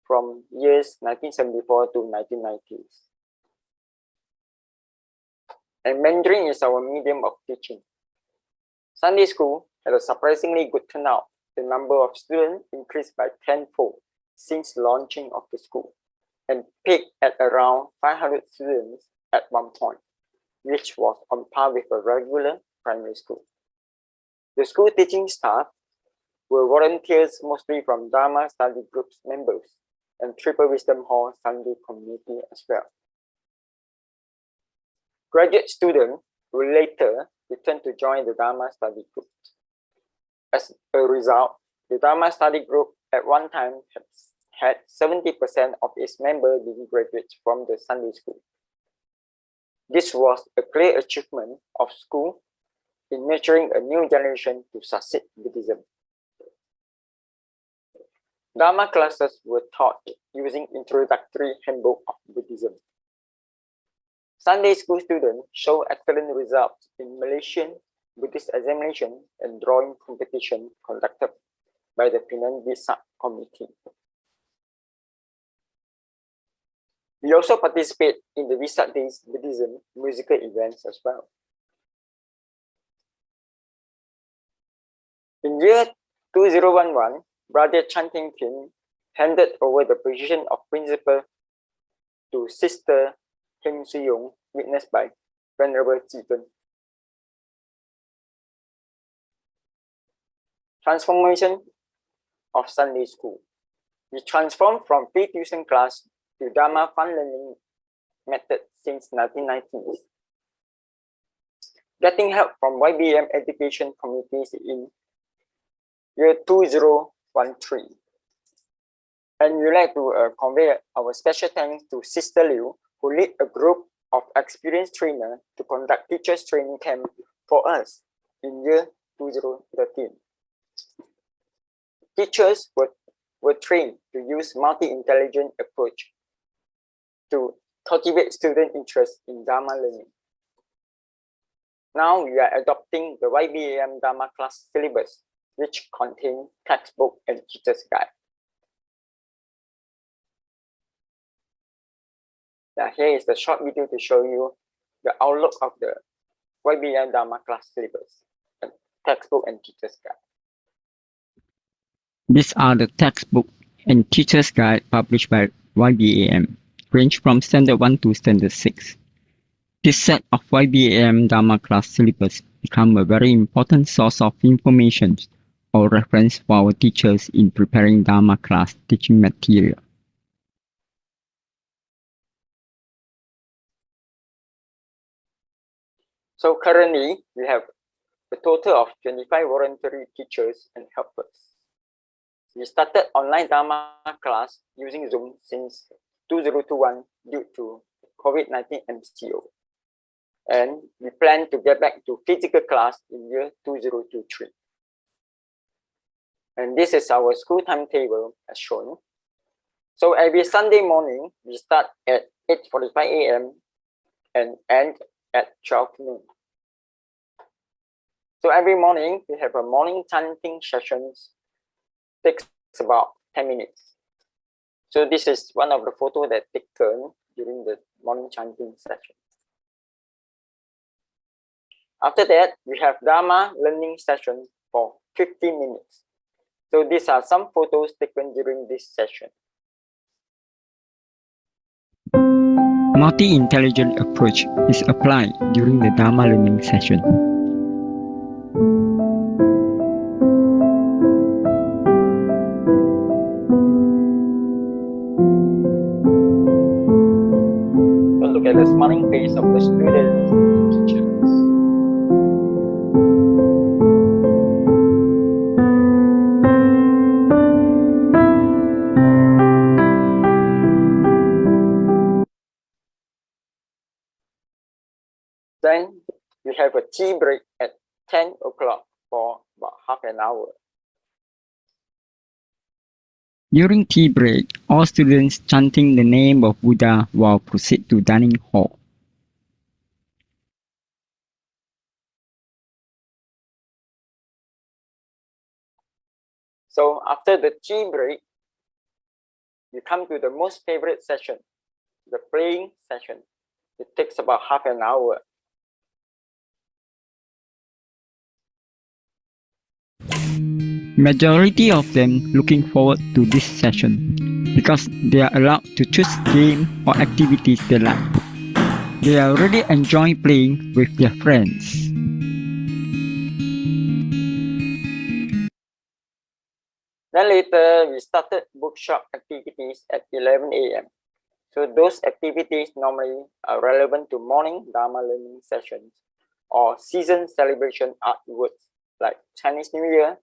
from years 1974 to 1990s. And Mandarin is our medium of teaching. Sunday school had a surprisingly good turnout. The number of students increased by tenfold since launching of the school and peaked at around 500 students at one point, which was on par with a regular primary school. The school teaching staff were volunteers mostly from Dhamma study groups members and Triple Wisdom Hall Sunday community as well. Graduate students will later return to join the Dhamma study group. As a result, the Dhamma study group at one time had 70% of its members being graduates from the Sunday school. This was a clear achievement of school in nurturing a new generation to succeed Buddhism. Dhamma classes were taught using introductory handbook of Buddhism. Sunday school students show excellent results in Malaysian Buddhist examination and drawing competition conducted by the Penang Committee. We also participate in the Vesak Days Buddhism musical events as well. In year 2011, Brother Chanting King handed over the position of principal to Sister Heng Suyong, witnessed by Venerable Jitun. Transformation of Sunday school. We transformed from free tuition class to Dhamma fun learning method since 1990s. Getting help from YBM education committees in year 2013. And we'd like to convey our special thanks to Sister Liu, who lead a group of experienced trainers to conduct teachers training camp for us in year 2013. Teachers were trained to use multi-intelligent approach to cultivate student interest in Dhamma learning. Now we are adopting the YBAM Dhamma class syllabus, which contains textbook and teacher's guide. Now here is the short video to show you the outlook of the YBM Dhamma class syllabus, and textbook and teacher's guide. These are the textbook and teacher's guide published by YBAM, range from Standard 1 to Standard 6. This set of YBAM Dhamma class syllabus become a very important source of information or reference for our teachers in preparing Dhamma class teaching material. So currently, we have a total of 25 voluntary teachers and helpers. We started online Dhamma class using Zoom since 2021 due to COVID-19 MCO. And we plan to get back to physical class in year 2023. And this is our school timetable as shown. So every Sunday morning, we start at 8:45 a.m. and end at 12 noon. So every morning, we have a morning chanting sessions, takes about 10 minutes. So this is one of the photos that taken during the morning chanting session. After that, we have Dhamma learning session for 15 minutes. So these are some photos taken during this session. Multi-intelligent approach is applied during the Dhamma learning session. Look at the smiling face of the students and teachers. Then we have a tea break at 10 o'clock for about half an hour. During tea break, all students chanting the name of Buddha will proceed to dining hall. So after the tea break, we come to the most favorite session, the praying session. It takes about half an hour. Majority of them looking forward to this session because they are allowed to choose game or activities they like. They already enjoy playing with their friends. Then later, we started bookshop activities at 11 a.m. So those activities normally are relevant to morning Dharma learning sessions or season celebration afterwards, like Chinese New Year,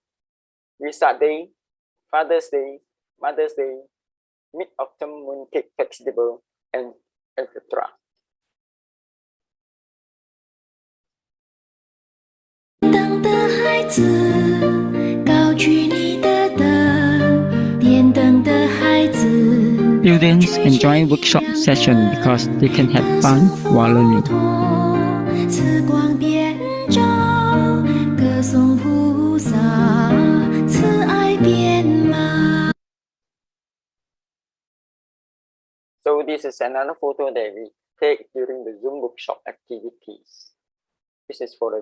Vesak Day, Father's Day, Mother's Day, Mid-Autumn Mooncake Festival, and etc. 等的孩子，高举你的灯，点灯的孩子。 Students enjoy workshop session because they can have fun while learning. 慈光遍照，歌颂菩萨，慈爱遍满。 So this is another photo that we take during the Zoom workshop activities. This is for the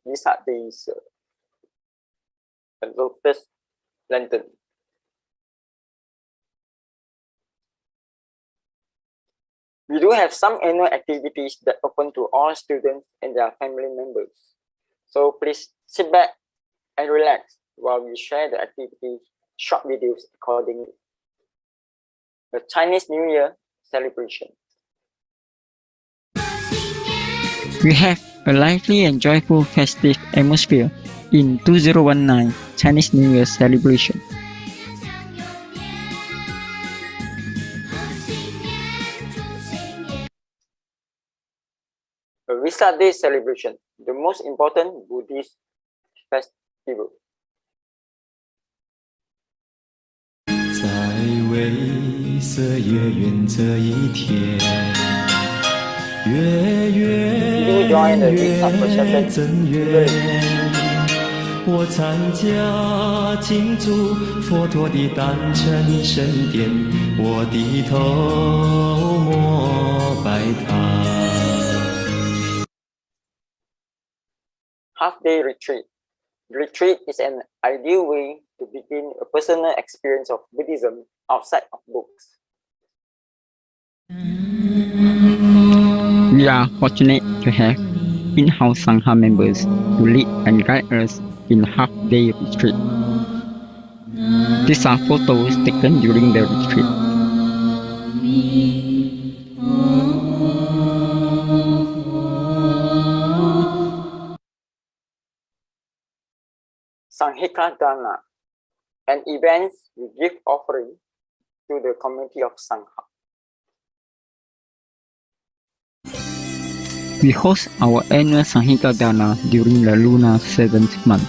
Vesak Days Lotus Lantern. We do have some annual activities that open to all students and their family members. So please sit back and relax while we share the activities short videos accordingly. The Chinese New Year celebration. We have a lively and joyful festive atmosphere in 2019 Chinese New Year celebration. A Vesak Day celebration, the most important Buddhist festival. 在微色月圆这一天，月圆月正圆，我参加庆祝佛陀的诞辰神殿，我低头膜拜他。 Half-day retreat. Retreat is an ideal way to begin a personal experience of Buddhism outside of books. We are fortunate to have in-house Sangha members to lead and guide us in half-day retreat. These are photos taken during the retreat. Sanghika Dana, an event we give offering to the community of Sangha. We host our annual Sanghika Dana during the lunar 7th month.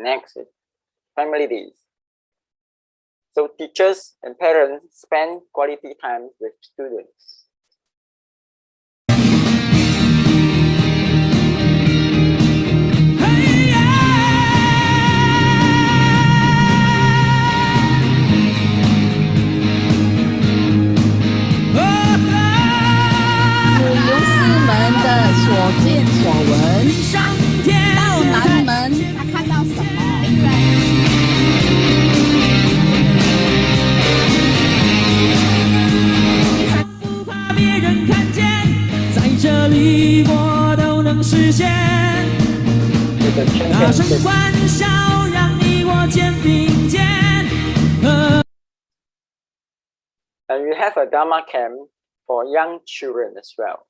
Next is family days. So teachers and parents spend quality time with students. And we have a Dhamma camp for young children as well.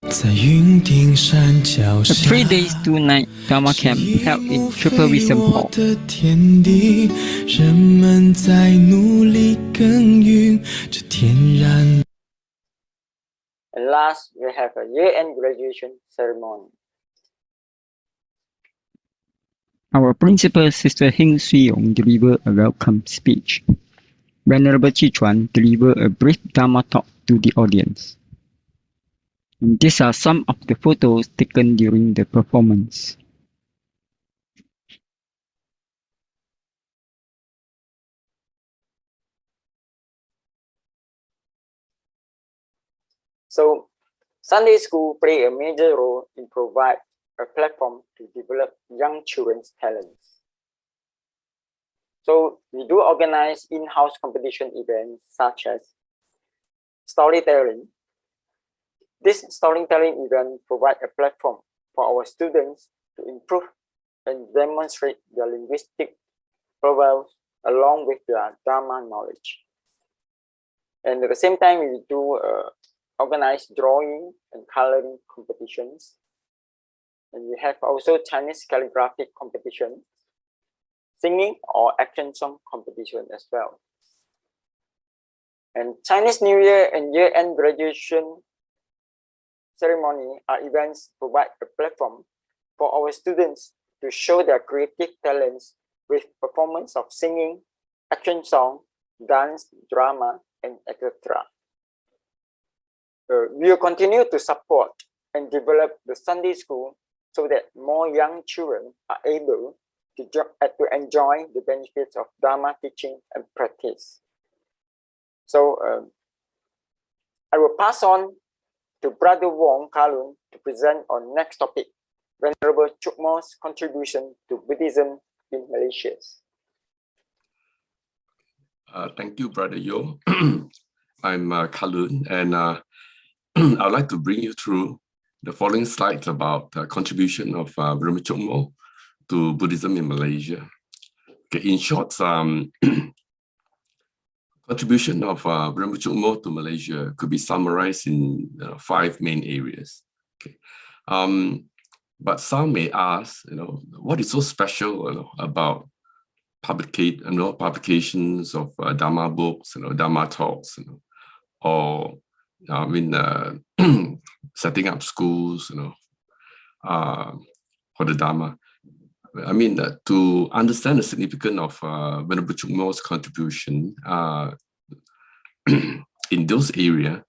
在云顶山脚 A 下， 3 days 2 night Dhamma camp held in Triple Wisdom 我 Hall. 的天地，人们在努力耕耘这天然。 And last, we have a year-end graduation ceremony. Our principal, Sister Heng Sui-yong, delivered a welcome speech. Venerable Chi Chuan delivered a brief Dhamma talk to the audience. And these are some of the photos taken during the performance. So, Sunday school play a major role in provide a platform to develop young children's talents. So we do organize in-house competition events such as storytelling. This storytelling event provides a platform for our students to improve and demonstrate their linguistic prowess along with their Dhamma knowledge. And at the same time, we do organize drawing and coloring competitions. And we have also Chinese calligraphic competition, singing or action song competition as well. And Chinese New Year and year-end graduation ceremony are events provide a platform for our students to show their creative talents with performance of singing, action song, dance, drama, and etc. We will continue to support and develop the Sunday school so that more young children are able to enjoy the benefits of Dhamma teaching and practice. So I will pass on to Brother Wong Kalun to present on next topic, Venerable Chukmo's contribution to Buddhism in Malaysia. Thank you, Brother Yo. I'm Kalun, and I'd like to bring you through the following slides about the contribution of Venerable Chukmo to Buddhism in Malaysia. Okay, in short, contribution of Venerable Chukmo to Malaysia could be summarized in 5 main areas. Okay. But some may ask, what is so special, about publications of Dhamma books, Dhamma talks, or setting up schools, for the Dhamma. I mean, to understand the significance of Venerable Chukmo's contribution in those areas,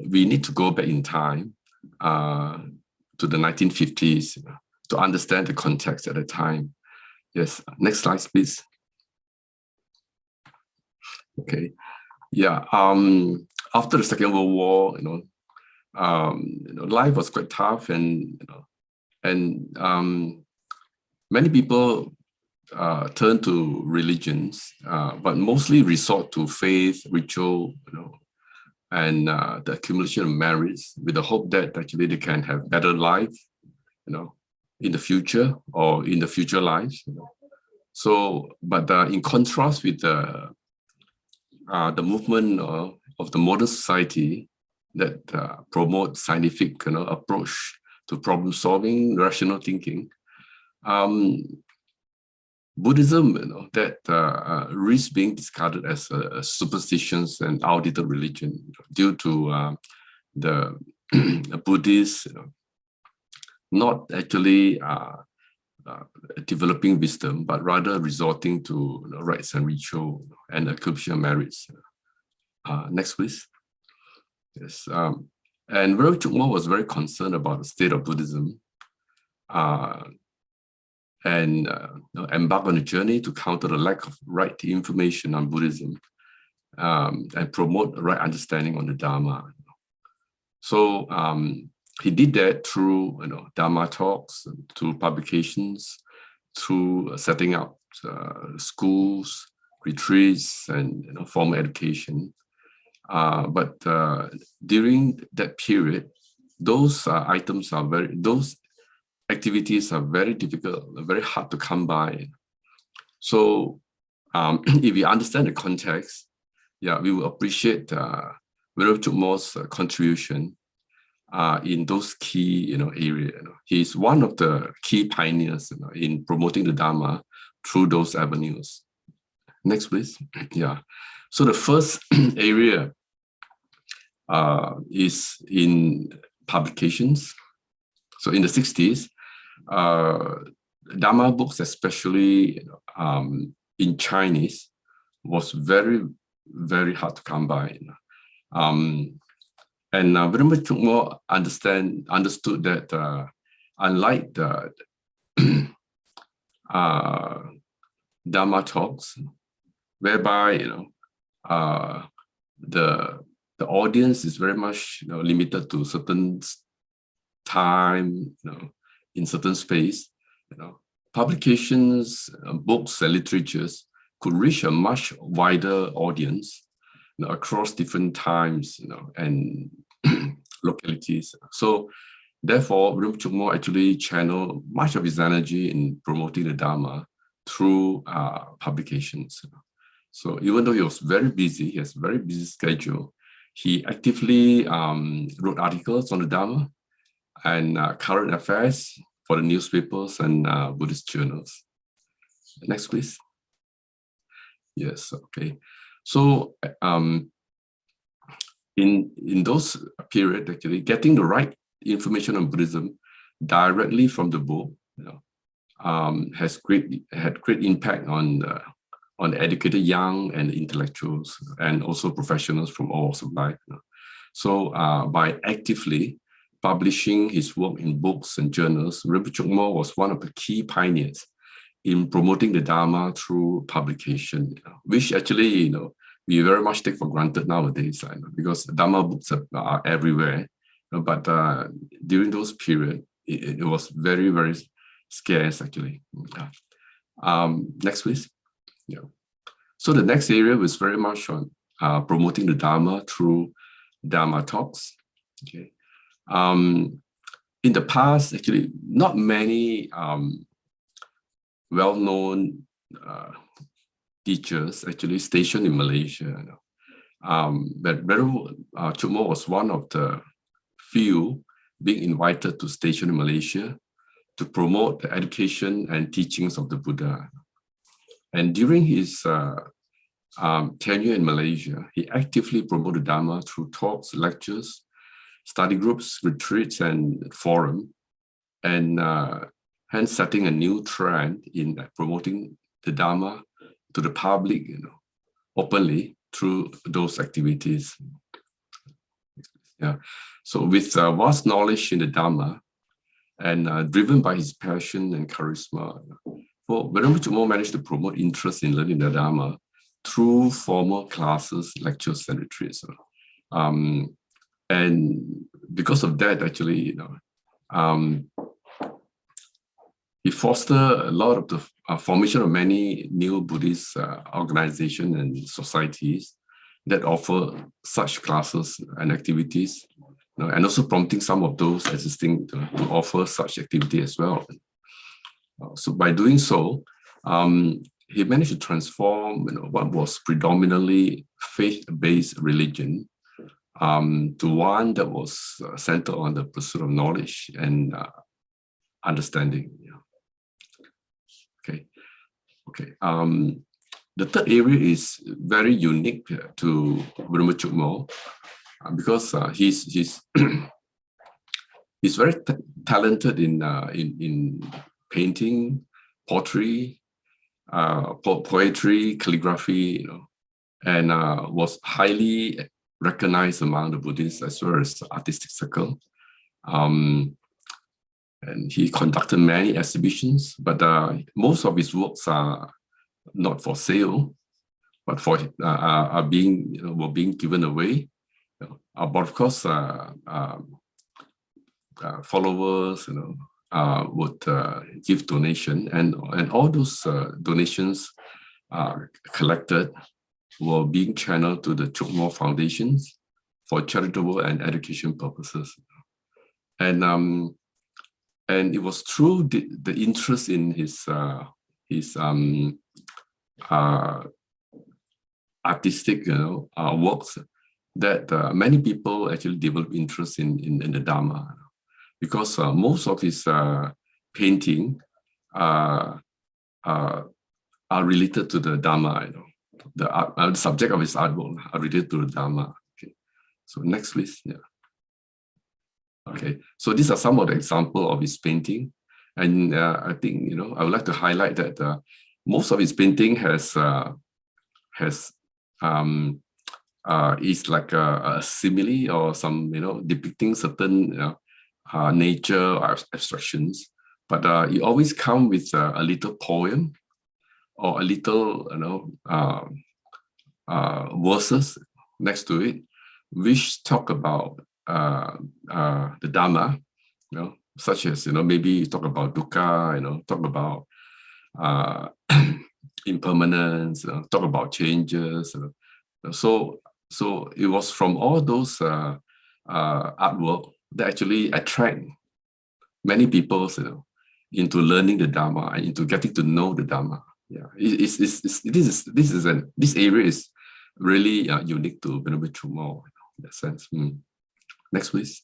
we need to go back in time to the 1950s to understand the context at the time. Yes, next slide, please. Okay, yeah. After the Second World War, life was quite tough, and many people turn to religions, but mostly resort to faith, ritual, and the accumulation of merits with the hope that actually they can have better life, in the future or in the future lives. So, but in contrast with the movement of the modern society that promotes scientific approach to problem solving, rational thinking, Buddhism, that risks being discarded as a superstitions and outdated religion due to the Buddhists not actually developing wisdom, but rather resorting to rites and ritual and accumulation of merits. Next, please. Yes, and Venerable Chukmo was very concerned about the state of Buddhism, and embarked on a journey to counter the lack of right information on Buddhism, and promote the right understanding on the Dhamma. So he did that through Dhamma talks, through publications, through setting up schools, retreats, and formal education. But during that period, those activities are very difficult, very hard to come by. So if we understand the context, yeah, we will appreciate Venerable Chukmo's contribution in those key areas. He's one of the key pioneers in promoting the Dhamma through those avenues. Next, please. Yeah. So the first area is in publications. So in the 60s, Dhamma books, especially in Chinese, was very, very hard to come by. And Venerable Chukmo understood that unlike the Dhamma talks, whereby the audience is very much limited to certain time, in certain space, publications, books, and literatures could reach a much wider audience, across different times, and localities. So therefore, Rinpoche Chukmo actually channeled much of his energy in promoting the Dhamma through publications. So even though he was very busy, he has a very busy schedule, he actively wrote articles on the Dhamma and current affairs for the newspapers and Buddhist journals. Next, please. Yes, okay. So in those periods, actually, getting the right information on Buddhism directly from the book, had great impact on educated young and intellectuals and also professionals from all walks of life. So by actively publishing his work in books and journals, Rinpoche Chukmo was one of the key pioneers in promoting the Dhamma through publication, which actually, we very much take for granted nowadays, because Dhamma books are everywhere. But during those periods, it was very, very scarce, actually. Next, please. Yeah. So the next area was very much on promoting the Dhamma through Dhamma talks. Okay. In the past, actually, not many well-known teachers actually stationed in Malaysia. But Chukmo was one of the few being invited to station in Malaysia to promote the education and teachings of the Buddha. And during his tenure in Malaysia, he actively promoted Dhamma through talks, lectures, study groups, retreats, and forum, and hence setting a new trend in promoting the Dhamma to the public, openly through those activities. Yeah. So with vast knowledge in the Dhamma and driven by his passion and charisma, Rinpoche Chukmo managed to promote interest in learning the Dhamma through formal classes, lectures, and retreats. And because of that, actually, he fostered a lot of the formation of many new Buddhist organizations and societies that offer such classes and activities, and also prompting some of those existing to offer such activity as well. So by doing so, he managed to transform what was predominantly faith-based religion to one that was centered on the pursuit of knowledge and understanding. Okay. The third area is very unique to Rinpoche Chukmo because he's he's very talented in painting, pottery, poetry, calligraphy, and was highly recognized among the Buddhists as well as the artistic circle. And he conducted many exhibitions, but most of his works are not for sale, but were being given away. But of course, followers, would give donation, and all those donations collected were being channeled to the Chukmo foundations for charitable and education purposes. And it was through the interest in his artistic works that many people actually developed interest in the Dhamma, because most of his painting are related to the Dhamma. The subject of his artwork are related to the Dhamma. Okay, so next, please. Yeah. Okay, so these are some of the examples of his painting, and I think I would like to highlight that most of his painting is like a simile or some depicting certain nature or abstractions, but it always comes with a little poem or a little verses next to it, which talk about the Dhamma, such as maybe talk about dukkha, talk about impermanence, talk about changes. So it was from all those artwork that actually attract many people, into learning the Dhamma and into getting to know the Dhamma. Yeah, this area is really unique to Venerable Chumo in that sense. Next, please.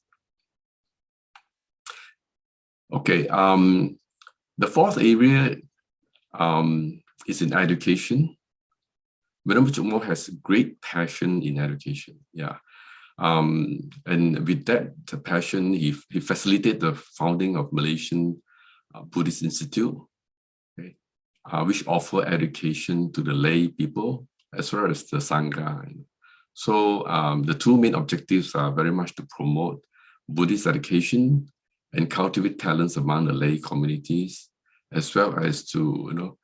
Okay, the fourth area is in education. Venerable Chumo has great passion in education. Yeah. And with that passion, he facilitated the founding of Malaysian Buddhist Institute, okay, which offer education to the lay people as well as the Sangha. So the two main objectives are very much to promote Buddhist education and cultivate talents among the lay communities, as well as to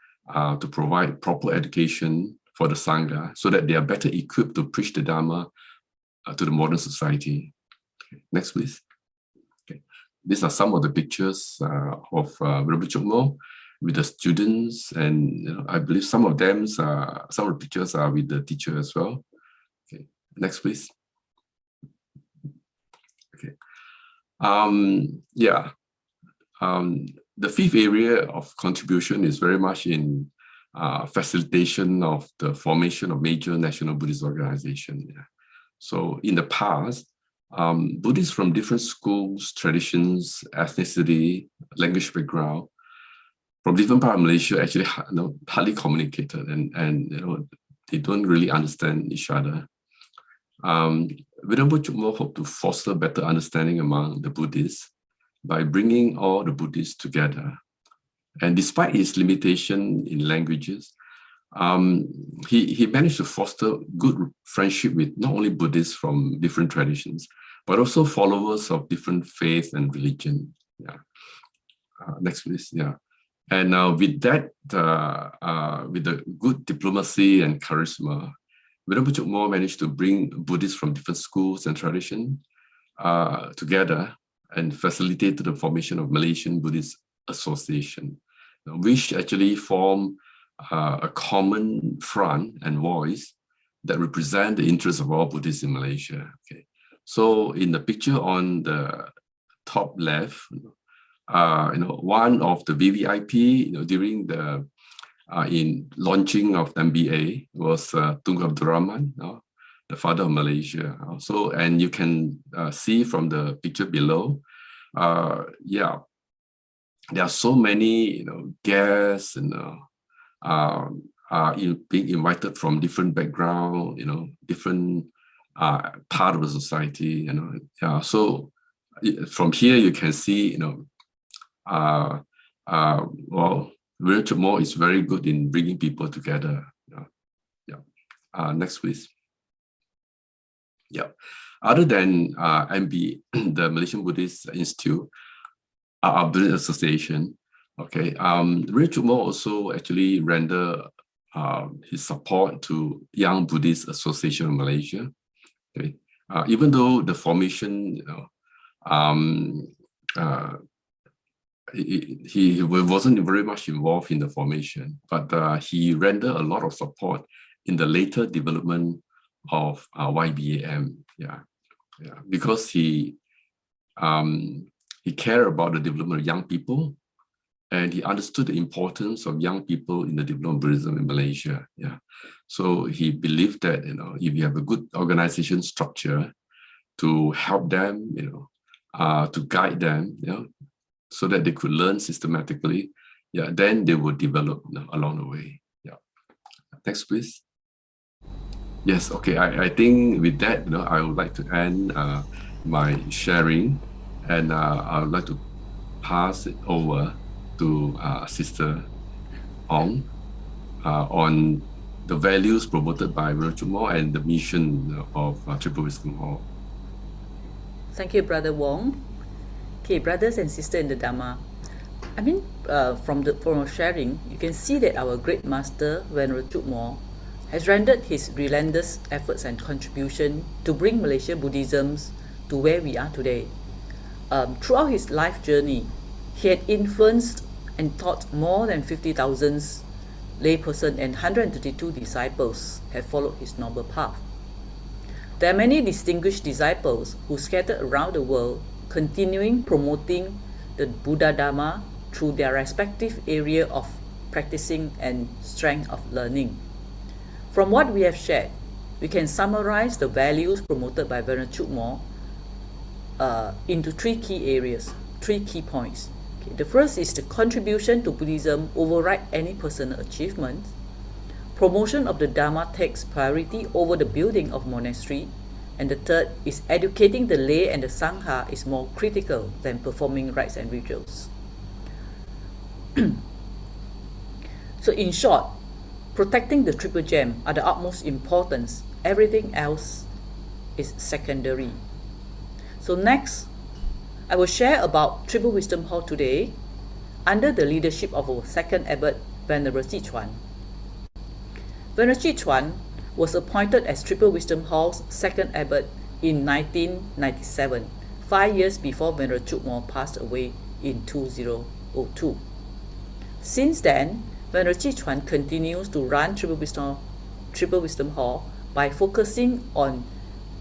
provide proper education for the Sangha so that they are better equipped to preach the Dhamma to the modern society. Okay, next, please. Okay. These are some of the pictures of Venerable Chokmo with the students, and I believe some of them, some of the pictures are with the teacher as well. Okay, next, please. Okay. The fifth area of contribution is very much in facilitation of the formation of major national Buddhist organizations. Yeah. So in the past, Buddhists from different schools, traditions, ethnicity, language background, from different parts of Malaysia actually hardly communicated, and they don't really understand each other. Venerable Chukmo hoped to foster better understanding among the Buddhists by bringing all the Buddhists together. And despite his limitation in languages, he managed to foster good friendship with not only Buddhists from different traditions, but also followers of different faith and religion. Yeah. Next, please. Yeah. And with that, with the good diplomacy and charisma, Venerable Chukmo managed to bring Buddhists from different schools and traditions together and facilitated the formation of Malaysian Buddhist Association, which actually formed a common front and voice that represent the interests of all Buddhists in Malaysia. Okay, so in the picture on the top left, one of the VVIP, during the in launching of MBA was Tunku Abdul Rahman, the father of Malaysia. So, and you can see from the picture below, yeah, there are so many guests and being invited from different background, different part of the society, so from here you can see, well, Venerable Chukmo is very good in bringing people together. Next, please. Yeah. Other than MB, the Malaysian Buddhist Institute, Buddhist Association, okay, Venerable Chukmo also actually render his support to Young Buddhist Association of Malaysia. Okay, even though the formation, he wasn't very much involved in the formation, but he rendered a lot of support in the later development of YBAM. Yeah, because he cared about the development of young people, and he understood the importance of young people in the development of Buddhism in Malaysia. Yeah, so he believed that if you have a good organization structure to help them, to guide them, so that they could learn systematically, then they would develop along the way. Yeah. Next, please. Yes. Okay. I think with that, I would like to end my sharing, and I would like to pass it over to Sister Ong on the values promoted by Venerable Chukmo and the mission of Triple Wisdom Hall. Thank you, Brother Wong. Okay, brothers and sisters in the Dhamma, I mean, from our sharing, you can see that our great master, Venerable Chukmo, has rendered his relentless efforts and contribution to bring Malaysia Buddhism to where we are today. Throughout his life journey, he had influenced and taught more than 50,000 layperson and 132 disciples have followed his noble path. There are many distinguished disciples who scattered around the world, continuing promoting the Buddha Dhamma through their respective area of practicing and strength of learning. From what we have shared, we can summarize the values promoted by Venerable Chukmore into three key areas, three key points. Okay, the first is the contribution to Buddhism override any personal achievement. Promotion of the Dhamma takes priority over the building of monastery. And the third is educating the lay and the Sangha is more critical than performing rites and rituals. So in short, protecting the triple gem are the utmost importance. Everything else is secondary. So next, I will share about Triple Wisdom Hall today under the leadership of our second abbot, Venerable Chi Chuan. Venerable Chi Chuan was appointed as Triple Wisdom Hall's second abbot in 1997, 5 years before Venerable Chukmore passed away in 2002. Since then, Venerable Chi Chuan continues to run Triple Wisdom Hall by focusing on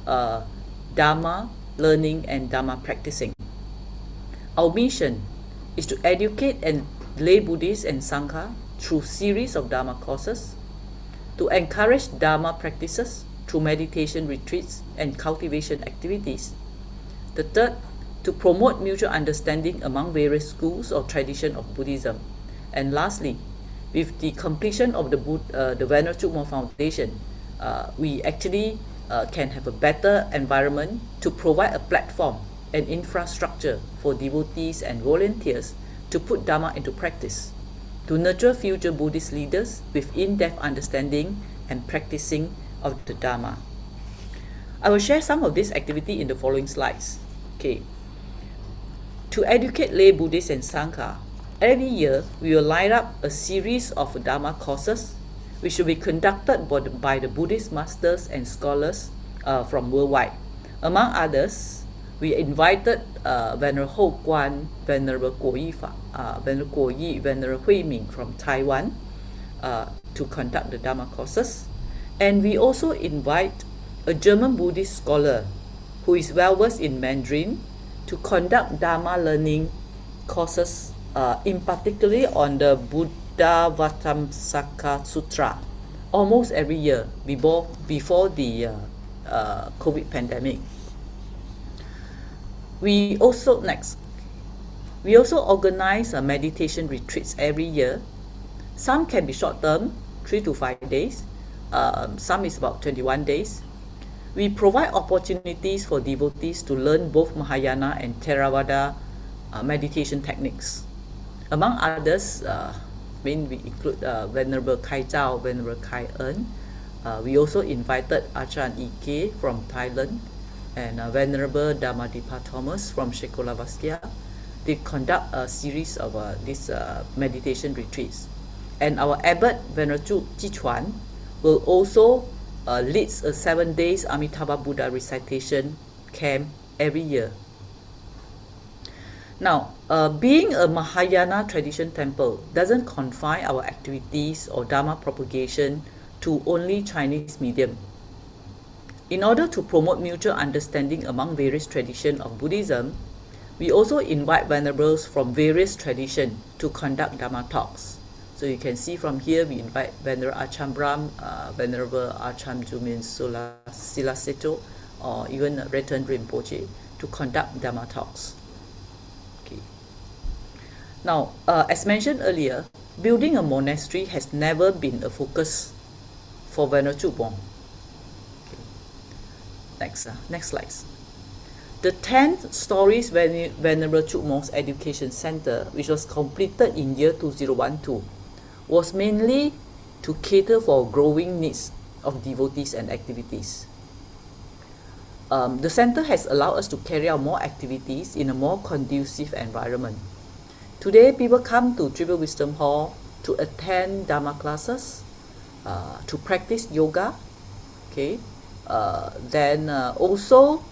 Dhamma learning and Dhamma practicing. Our mission is to educate and lay Buddhists and Sangha through series of Dhamma courses, to encourage Dhamma practices through meditation retreats and cultivation activities. The third, to promote mutual understanding among various schools or tradition of Buddhism. And lastly, with the completion of the Venerable Chukmore Foundation, we actually can have a better environment to provide a platform and infrastructure for devotees and volunteers to put Dhamma into practice, to nurture future Buddhist leaders with in-depth understanding and practicing of the Dhamma. I will share some of this activity in the following slides. Okay. To educate lay Buddhists and Sangha, every year we will line up a series of Dhamma courses which will be conducted by the Buddhist masters and scholars from worldwide. Among others, we invited Venerable Ho Guan, Venerable Guo Yi, Venerable Hui Ming from Taiwan to conduct the Dhamma courses. And we also invite a German Buddhist scholar who is well versed in Mandarin to conduct Dhamma learning courses, in particular on the Buddha Vatamsaka Sutra, almost every year before the COVID pandemic. We also organize meditation retreats every year. Some can be short term, 3 to 5 days. Some is about 21 days. We provide opportunities for devotees to learn both Mahayana and Theravada meditation techniques. Among others, we include Venerable Khai Zhao, Venerable Khai En. We also invited Ajahn Ike from Thailand and Venerable Dhammadipa Thomas from Czechoslovakia. They conduct a series of these meditation retreats. And our abbot, Venerable Chi Chuan, will also leads a 7 days Amitabha Buddha recitation camp every year. Now, being a Mahayana tradition temple doesn't confine our activities or Dhamma propagation to only Chinese medium. In order to promote mutual understanding among various traditions of Buddhism, we also invite venerables from various traditions to conduct Dhamma talks. So you can see from here, we invite Venerable Acham Brahm, Venerable Acham Jumin Silaseto, or even Return Rinpoche to conduct Dhamma talks. Okay. Now, as mentioned earlier, building a monastery has never been a focus for Venerable Chukmore. Okay. Next slide. The 10 stories Venerable Chukmore's Education Center, which was completed in year 2012, was mainly to cater for growing needs of devotees and activities. The center has allowed us to carry out more activities in a more conducive environment. Today, people come to Triple Wisdom Hall to attend Dhamma classes, to practice yoga. Okay, then also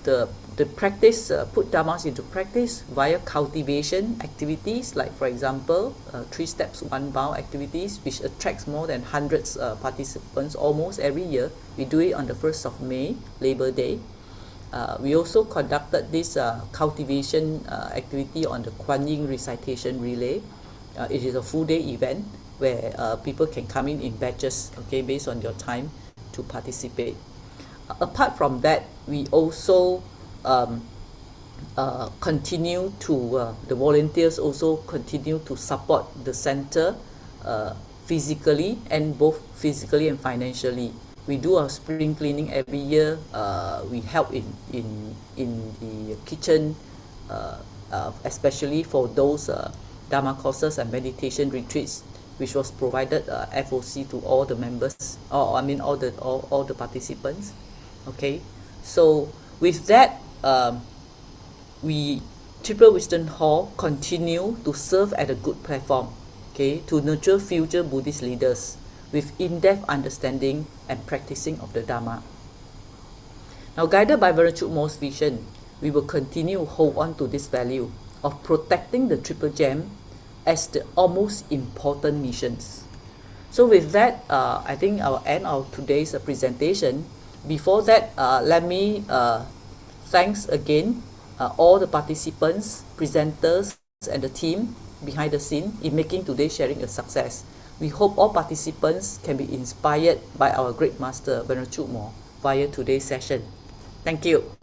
the the practice, put Dhammas into practice via cultivation activities, like for example, 3 steps 1 bow activities, which attracts more than hundreds participants almost every year. We do it on the 1st of May, Labor Day. We also conducted this cultivation activity on the Kuan Yin recitation relay. It is a full day event where people can come in batches, okay, based on your time to participate. Apart from that, we also continue to, the volunteers also continue to support the center physically, and both physically and financially. We do our spring cleaning every year. We help in the kitchen, especially for those Dhamma courses and meditation retreats, which was provided FOC to all the members, or I mean all the participants. Okay, so with that, we Triple Wisdom Hall continue to serve as a good platform, okay, to nurture future Buddhist leaders with in-depth understanding and practicing of the Dhamma. Now, guided by Venerable Mo's vision, we will continue to hold on to this value of protecting the Triple Gem as the almost important missions. So with that, I think I'll end our today's presentation. Before that, let me thanks again all the participants, presenters, and the team behind the scene in making today's sharing a success. We hope all participants can be inspired by our great master, Venerable Mo, via today's session. Thank you.